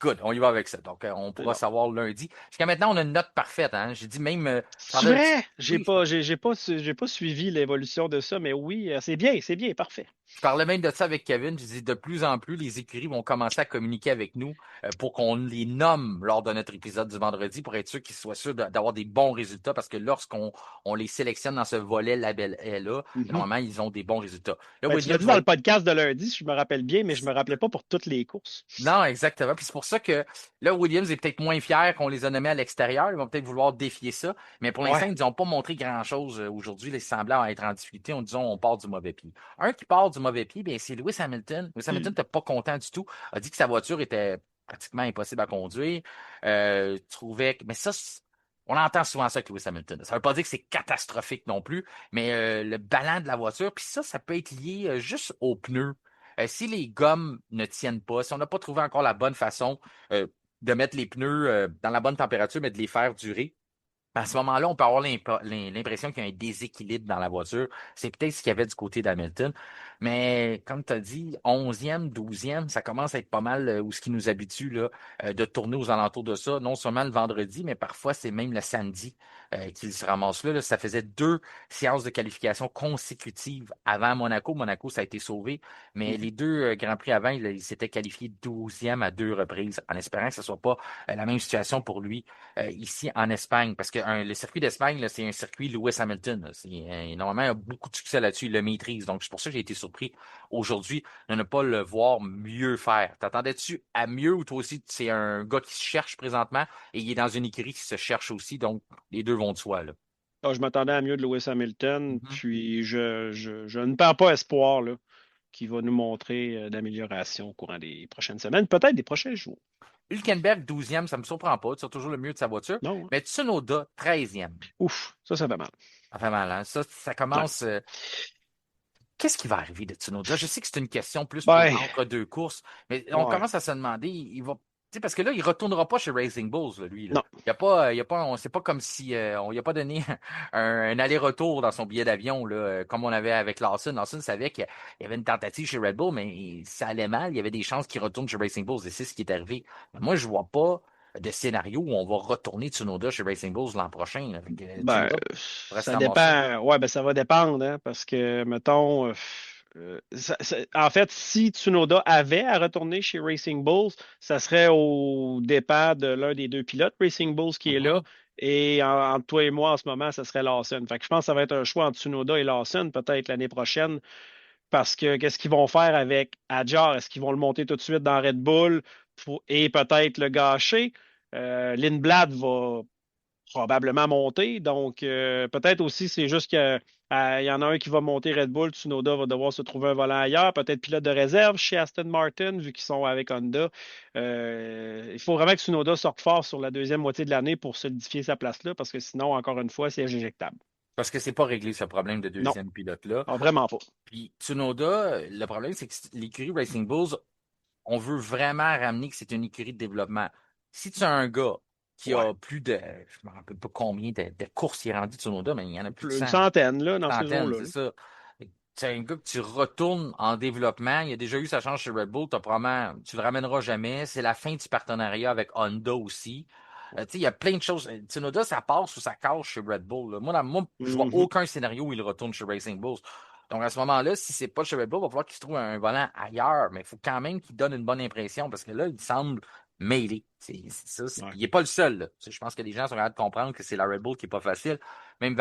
Good, on y va avec ça. Donc, on C'est pourra bon. savoir lundi. Jusqu'à maintenant, on a une note parfaite. Hein? J'ai dit même, je C'est parlais un petit. vrai? Oui, J'ai pas suivi l'évolution de ça, mais oui, c'est bien, parfait. je parlais même de ça avec Kevin. Je dis de plus en plus, les écuries vont commencer à communiquer avec nous pour qu'on les nomme lors de notre épisode du vendredi pour être sûr qu'ils soient sûrs d'avoir des bons résultats parce que lorsqu'on les sélectionne dans ce volet label là, Mhm. normalement, ils ont des bons résultats. Là, Ben, tu l'as Williams dit dans va le être. podcast de lundi, si je me rappelle bien, mais je me rappelais pas pour toutes les courses. Non, exactement. Puis c'est pour ça que là, Williams est peut-être moins fier qu'on les a nommés à l'extérieur. Ils vont peut-être vouloir défier ça. Mais pour l'instant, Ouais. ils n'ont pas montré grand-chose aujourd'hui. Ils semblaient être en difficulté. On disant on part du mauvais pied. Un qui part du mauvais pied, bien, c'est Lewis Hamilton. Lewis Hamilton n'était pas content du tout. A dit que sa voiture était pratiquement impossible à conduire. Trouvait que... Mais ça, on entend souvent ça avec Lewis Hamilton. Ça ne veut pas dire que c'est catastrophique non plus, mais le ballon de la voiture, puis ça peut être lié juste aux pneus. Si les gommes ne tiennent pas, si on n'a pas trouvé encore la bonne façon de mettre les pneus dans la bonne température, mais de les faire durer, à ce moment-là, on peut avoir l'impression qu'il y a un déséquilibre dans la voiture. C'est peut-être ce qu'il y avait du côté d'Hamilton. Mais comme tu as dit, 11e, 12e, ça commence à être pas mal où ce qui nous habitue là, de tourner aux alentours de ça. Non seulement le vendredi, mais parfois c'est même le samedi qu'il se ramasse là. Ça faisait 2 séances de qualification consécutives avant Monaco. Monaco, ça a été sauvé. Mais les 2 Grands Prix avant, il s'était qualifié 12e à 2 reprises, en espérant que ce ne soit pas la même situation pour lui ici en Espagne. Parce que le circuit d'Espagne, là, c'est un circuit Lewis Hamilton. Là. Normalement, il a beaucoup de succès là-dessus, il le maîtrise. Donc, c'est pour ça que j'ai été surpris aujourd'hui de ne pas le voir mieux faire. T'attendais-tu à mieux ou toi aussi, c'est un gars qui se cherche présentement et il est dans une écurie qui se cherche aussi. Donc, les deux vont de soi, là. Ah, je m'attendais à mieux de Lewis Hamilton, Mhm. puis je ne perds pas espoir là, qu'il va nous montrer d'amélioration au courant des prochaines semaines, peut-être des prochains jours. Hülkenberg, 12e, ça me surprend pas. Il tire toujours le mieux de sa voiture. Non, hein? Mais Tsunoda, 13e. Ouf, ça fait mal. Ça fait mal, hein? Ça Ouais. commence. Qu'est-ce qui va arriver de Tsunoda? Je sais que c'est une question plus pour Ben, entre deux courses, mais on ouais. commence à se demander, il va. Tu sais, parce que là, il ne retournera pas chez Racing Bulls, là, lui. Là. Non. Il y a pas, c'est pas comme si on lui a pas donné un aller-retour dans son billet d'avion, là, comme on avait avec Lawson. Lawson savait qu'il y avait une tentative chez Red Bull, mais ça allait mal. Il y avait des chances qu'il retourne chez Racing Bulls, et c'est ce qui est arrivé. Mais moi, je vois pas de scénario où on va retourner Tsunoda chez Racing Bulls l'an prochain. Là. Fait que Ben, Tsunoda pourrait se ça ramasser là. dépend. Ouais, ben ça va dépendre, hein, parce que, mettons, en fait, si Tsunoda avait à retourner chez Racing Bulls, ça serait au départ de l'un des deux pilotes Racing Bulls qui est là. Mhm. Et entre toi et moi, en ce moment, ça serait Lawson. Fait que je pense que ça va être un choix entre Tsunoda et Lawson, peut-être l'année prochaine, parce que qu'est-ce qu'ils vont faire avec Adjar? Est-ce qu'ils vont le monter tout de suite dans Red Bull et peut-être le gâcher? Lindblad va probablement monter. Donc, peut-être aussi, c'est juste qu'il y en a un qui va monter Red Bull. Tsunoda va devoir se trouver un volant ailleurs. Peut-être pilote de réserve chez Aston Martin, vu qu'ils sont avec Honda. Il faut vraiment que Tsunoda sorte fort sur la deuxième moitié de l'année pour solidifier sa place là, parce que sinon, encore une fois, c'est éjectable. Parce que c'est pas réglé ce problème de Non, deuxième pilote-là. non, vraiment pas. Puis Tsunoda, le problème, c'est que l'écurie Racing Bulls, on veut vraiment ramener que c'est une écurie de développement. Si tu as un gars qui Ouais. a plus de, je me rappelle pas combien de courses il est rendu Tsunoda, mais il y en a plus de Une 100, centaine, là, dans ces centaines, eaux-là. c'est Là. ça. C'est un gars que tu retournes en développement. Il a déjà eu sa chance chez Red Bull. Tu le ramèneras jamais. C'est la fin du partenariat avec Honda aussi. Tu sais, il y a plein de choses. Tsunoda, ça passe ou ça casse chez Red Bull. Là. Moi, je vois Mhm. aucun scénario où il retourne chez Racing Bulls. Donc, à ce moment-là, si c'est pas chez Red Bull, il va falloir qu'il se trouve un volant ailleurs. Mais il faut quand même qu'il donne une bonne impression parce que là, il semble mêlé. C'est ça. Ouais. Il n'est pas le seul. Là. Je pense que les gens sont capables de comprendre que c'est la Red Bull qui n'est pas facile. Même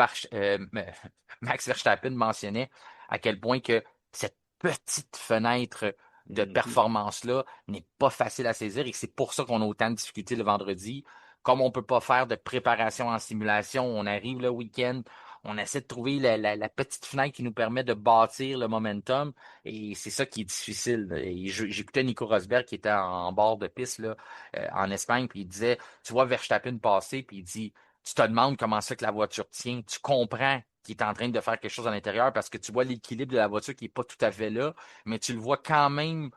Max Verstappen mentionnait à quel point que cette petite fenêtre de Mhm. performance-là n'est pas facile à saisir et que c'est pour ça qu'on a autant de difficultés le vendredi. Comme on ne peut pas faire de préparation en simulation, on arrive le week-end, on essaie de trouver la petite fenêtre qui nous permet de bâtir le momentum et c'est ça qui est difficile. Et j'écoutais Nico Rosberg qui était en bord de piste là, en Espagne, puis il disait, tu vois Verstappen passer, puis il dit, tu te demandes comment ça que la voiture tient, tu comprends qu'il est en train de faire quelque chose à l'intérieur parce que tu vois l'équilibre de la voiture qui n'est pas tout à fait là, mais tu le vois quand même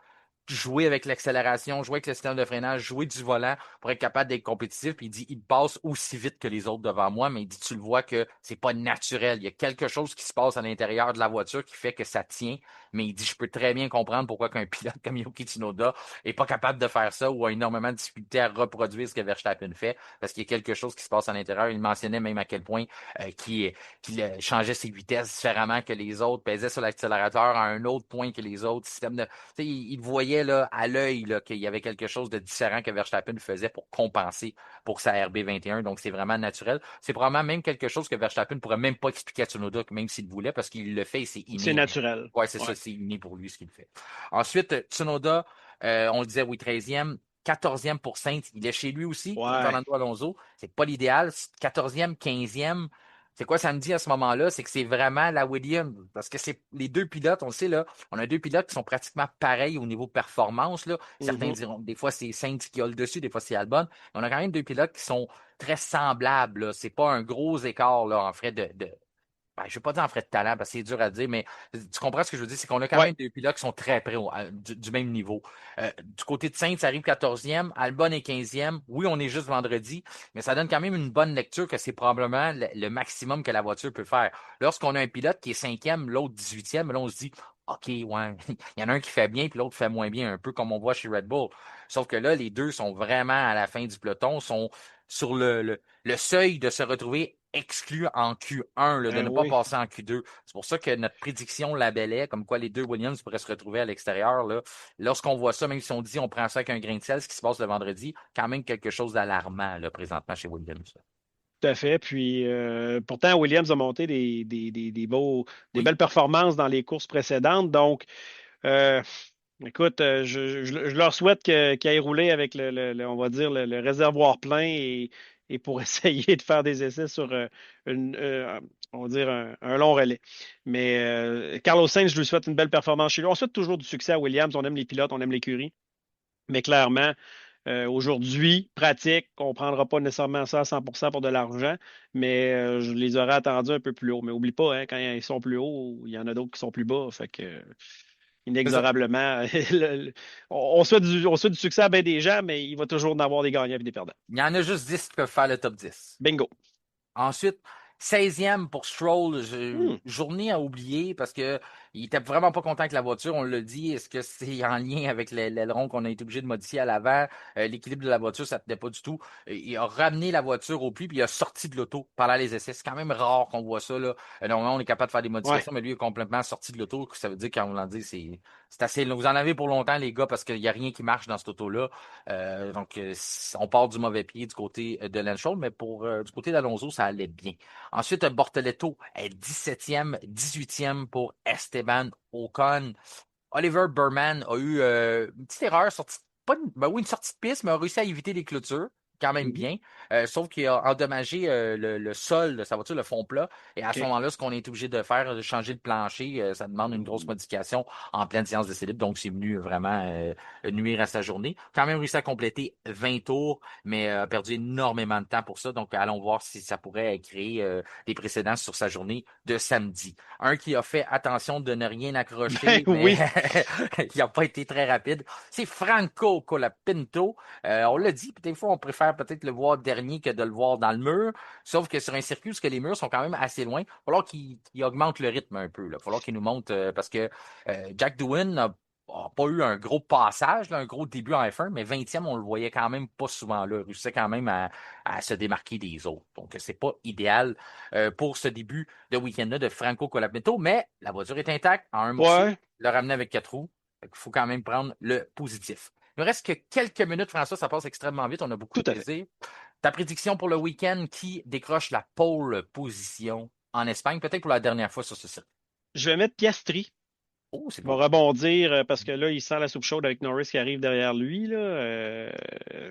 jouer avec l'accélération, jouer avec le système de freinage, jouer du volant pour être capable d'être compétitif. Puis il dit, il passe aussi vite que les autres devant moi, mais il dit, tu le vois que c'est pas naturel. Il y a quelque chose qui se passe à l'intérieur de la voiture qui fait que ça tient. Mais il dit, je peux très bien comprendre pourquoi qu'un pilote comme Yuki Tsunoda est pas capable de faire ça ou a énormément de difficulté à reproduire ce que Verstappen fait parce qu'il y a quelque chose qui se passe à l'intérieur. Il mentionnait même à quel point qu'il changeait ses vitesses différemment que les autres, pesait sur l'accélérateur à un autre point que les autres. Système de, il voyait là, à l'œil là, qu'il y avait quelque chose de différent que Verstappen faisait pour compenser pour sa RB21. Donc, c'est vraiment naturel. C'est probablement même quelque chose que Verstappen pourrait même pas expliquer à Tsunoda, même s'il voulait, parce qu'il le fait et c'est C'est inné. naturel. Ouais, c'est ça, Ouais. c'est inné pour lui ce qu'il fait. Ensuite, Tsunoda, on le disait, oui, 13e. 14e pour Saints. Il est chez lui aussi, comme Ouais. Fernando Alonso. C'est pas l'idéal. 14e, 15e. C'est quoi ça me dit à ce moment-là? C'est que c'est vraiment la Williams. Parce que c'est les deux pilotes, on le sait, là, on a deux pilotes qui sont pratiquement pareils au niveau performance, là. Certains Mhm. diront, des fois, c'est Saints qui a le dessus, des fois, c'est Albon. On a quand même deux pilotes qui sont très semblables, là. C'est pas un gros écart, là, en frais ben, je ne vais pas dire en frais de talent parce que c'est dur à dire, mais tu comprends ce que je veux dire? C'est qu'on a quand Ouais. même deux pilotes qui sont très près du même niveau. Du côté de Saints, ça arrive 14e, Albon est 15e. Oui, on est juste vendredi, mais ça donne quand même une bonne lecture que c'est probablement le maximum que la voiture peut faire. Lorsqu'on a un pilote qui est 5e, l'autre 18e, là, on se dit, OK, ouais, il y en a un qui fait bien, puis l'autre fait moins bien, un peu comme on voit chez Red Bull. Sauf que là, les deux sont vraiment à la fin du peloton, sont sur le seuil de se retrouver exclu en Q1, là, de Ben ne pas oui. passer en Q2. C'est pour ça que notre prédiction labellait, comme quoi les deux Williams pourraient se retrouver à l'extérieur. Là. Lorsqu'on voit ça, même si on dit on prend ça avec un grain de sel, ce qui se passe le vendredi, quand même quelque chose d'alarmant là, présentement chez Williams. Tout à fait. Puis pourtant, Williams a monté des Oui, belles performances dans les courses précédentes. Donc, euh, écoute, je leur souhaite qu'ils aillent rouler avec on va dire, le réservoir plein et pour essayer de faire des essais sur on va dire, un long relais. Mais Carlos Sainz, je lui souhaite une belle performance chez lui. On souhaite toujours du succès à Williams. On aime les pilotes, on aime l'écurie. Mais clairement, aujourd'hui, pratique, on ne prendra pas nécessairement ça à 100% pour de l'argent, mais je les aurais attendus un peu plus haut. Mais oublie pas, hein, quand ils sont plus hauts, il y en a d'autres qui sont plus bas. Fait que, c'est ça. inexorablement, on souhaite du succès à bien des gens, mais il va toujours en avoir des gagnants et des perdants. Il y en a juste 10 qui peuvent faire le top 10. Bingo. Ensuite, 16e pour Stroll, Hmm, journée à oublier parce que il était vraiment pas content avec la voiture, on l'a dit. Est-ce que c'est en lien avec l'aileron qu'on a été obligé de modifier à l'avant? L'équilibre de la voiture, ça tenait pas du tout. Il a ramené la voiture au pli, puis il a sorti de l'auto pendant les essais. C'est quand même rare qu'on voit ça, là. Normalement, on est capable de faire des ouais. modifications, mais lui il est complètement sorti de l'auto. Ça veut dire qu'on l'a dit, c'est assez. Vous en avez pour longtemps, les gars, parce qu'il n'y a rien qui marche dans cette auto-là. On part du mauvais pied du côté de Lance Stroll, mais du côté d'Alonso, ça allait bien. Ensuite, Bortoletto est 17e, 18e pour Esteban Ocon. Oliver Burman a eu une petite erreur, pas ben oui, une sortie de piste, mais a réussi à éviter les clôtures. Quand même Mhm. bien. Sauf qu'il a endommagé le sol de sa voiture, le fond plat. Et à ce OK. moment-là, ce qu'on est obligé de faire, de changer le plancher, ça demande une grosse Hmm. modification en pleine séance d'essai libre. Donc, c'est venu vraiment nuire à sa journée. Quand même réussi à compléter 20 tours, mais a perdu énormément de temps pour ça. Donc, allons voir si ça pourrait créer des précédents sur sa journée de samedi. Un qui a fait attention de ne rien Ben accrocher, mais oui. il n'a pas été très rapide. C'est Franco Colapinto. On l'a dit, des fois, on préfère peut-être le voir dernier que de le voir dans le mur. Sauf que sur un circuit où que les murs sont quand même assez loin, il va falloir qu'il augmente le rythme un peu. Il va falloir qu'il nous montre, parce que Jack Doohan n'a pas eu un gros passage, là, un gros début en F1, mais 20e, on le voyait quand même pas souvent là. Il réussissait quand même à se démarquer des autres. Donc, c'est pas idéal pour ce début de week-end-là de Franco Colapinto, mais la voiture est intacte en un morceau. Ouais, Le ramener avec 4 roues. Il faut quand même prendre le positif. Il ne reste que quelques minutes, François, ça passe extrêmement vite, on a beaucoup de tout à fait. plaisir. Ta prédiction pour le week-end, qui décroche la pole position en Espagne, peut-être pour la dernière fois sur ce site. Je vais mettre Piastri. Oh, c'est Il va beau. rebondir parce que là, il sent la soupe chaude avec Norris qui arrive derrière lui. Là.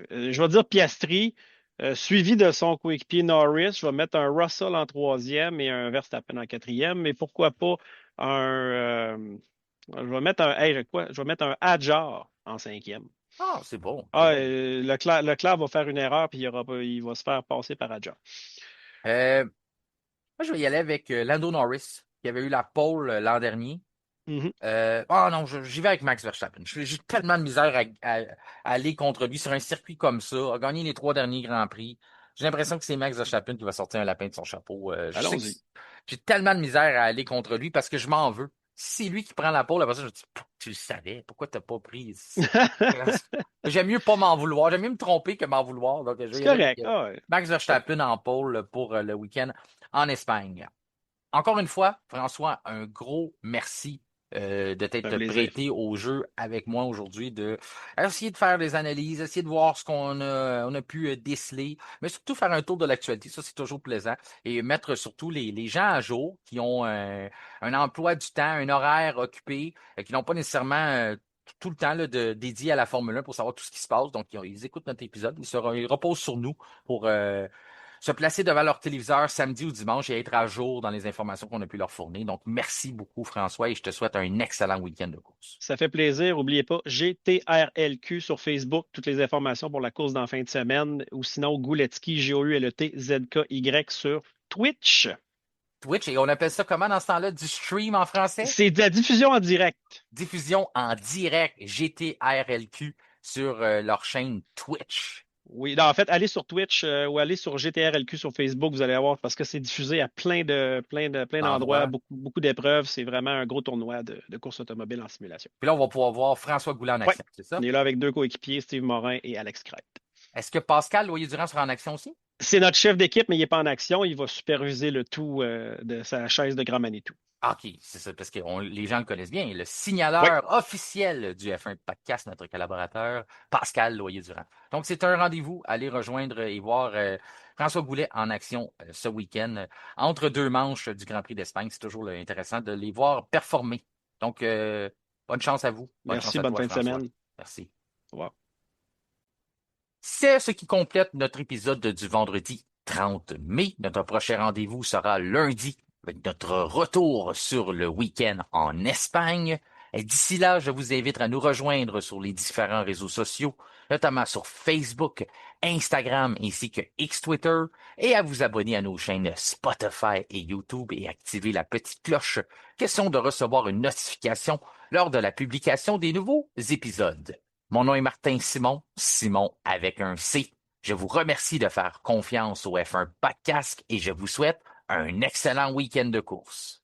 Je vais dire Piastri, suivi de son coéquipier Norris. Je vais mettre un Russell en troisième et un Verstappen en quatrième. Mais pourquoi pas je vais mettre quoi? Je vais mettre un Hadjar en cinquième. Ah, c'est beau, c'est Ah, beau. Leclerc va faire une erreur puis il va se faire passer par Hadjar. Euh, Moi, je vais y aller avec Lando Norris, qui avait eu la pole l'an dernier. Mhm. Non, j'y vais avec Max Verstappen. J'ai tellement de misère à aller contre lui sur un circuit comme ça, a gagné les 3 derniers Grands Prix. J'ai l'impression que c'est Max Verstappen qui va sortir un lapin de son chapeau. Je sais que Allons-y. j'ai tellement de misère à aller contre lui parce que je m'en veux. Si c'est lui qui prend la pole, après ça, je me dis, tu le savais, pourquoi t'as pas pris? J'aime mieux pas m'en vouloir, j'aime mieux me tromper que m'en vouloir. Donc, je vais C'est y aller avec correct. Ah, ouais. Max Verstappen en pole pour le week-end en Espagne. Encore une fois, François, un gros merci de Ça fait t'être plaisir. prêté au jeu avec moi aujourd'hui, de essayer de faire des analyses, essayer de voir ce qu'on a pu déceler, mais surtout faire un tour de l'actualité. Ça, c'est toujours plaisant. Et mettre surtout les gens à jour qui ont un emploi du temps, un horaire occupé, qui n'ont pas nécessairement tout le temps là, dédié à la Formule 1 pour savoir tout ce qui se passe. Donc, ils écoutent notre épisode. Ils reposent sur nous pour se placer devant leur téléviseur samedi ou dimanche et être à jour dans les informations qu'on a pu leur fournir. Donc, merci beaucoup, François, et je te souhaite un excellent week-end de course. Ça fait plaisir. N'oubliez pas, GTRLQ sur Facebook, toutes les informations pour la course d'en fin de semaine. Ou sinon, Gouletski, GOULETZKY sur Twitch. Twitch, et on appelle ça comment dans ce temps-là? Du stream en français? C'est de la diffusion en direct. Diffusion en direct GTRLQ sur leur chaîne Twitch. Oui, non, en fait, allez sur Twitch ou allez sur GTRLQ sur Facebook, vous allez voir parce que c'est diffusé à plein d'endroits, L'endroit. beaucoup d'épreuves. C'est vraiment un gros tournoi de course automobile en simulation. Puis là, on va pouvoir voir François Goulet en Oui, action, c'est on ça? est là avec deux coéquipiers, Steve Morin et Alex Crête. Est-ce que Pascal Loyer-Durand sera en action aussi? C'est notre chef d'équipe, mais il n'est pas en action. Il va superviser le tout de sa chaise de Grand Manitou. Ah, OK, c'est ça, parce que les gens le connaissent bien. Le Oui, signaleur officiel du F1 Podcast, notre collaborateur, Pascal Loyer-Durand. Donc, c'est un rendez-vous. Allez rejoindre et voir François Goulet en action ce week-end. Entre deux manches du Grand Prix d'Espagne, c'est toujours intéressant de les voir performer. Donc, bonne chance à vous. Bonne chance merci, à bonne toi, fin de François. semaine. Merci. Au revoir. C'est ce qui complète notre épisode du vendredi 30 mai. Notre prochain rendez-vous sera lundi avec notre retour sur le week-end en Espagne. Et d'ici là, je vous invite à nous rejoindre sur les différents réseaux sociaux, notamment sur Facebook, Instagram ainsi que X-Twitter, et à vous abonner à nos chaînes Spotify et YouTube et activer la petite cloche, question de recevoir une notification lors de la publication des nouveaux épisodes. Mon nom est Martin Simon, Simon avec un C. Je vous remercie de faire confiance au F1 Podcast et je vous souhaite un excellent week-end de course.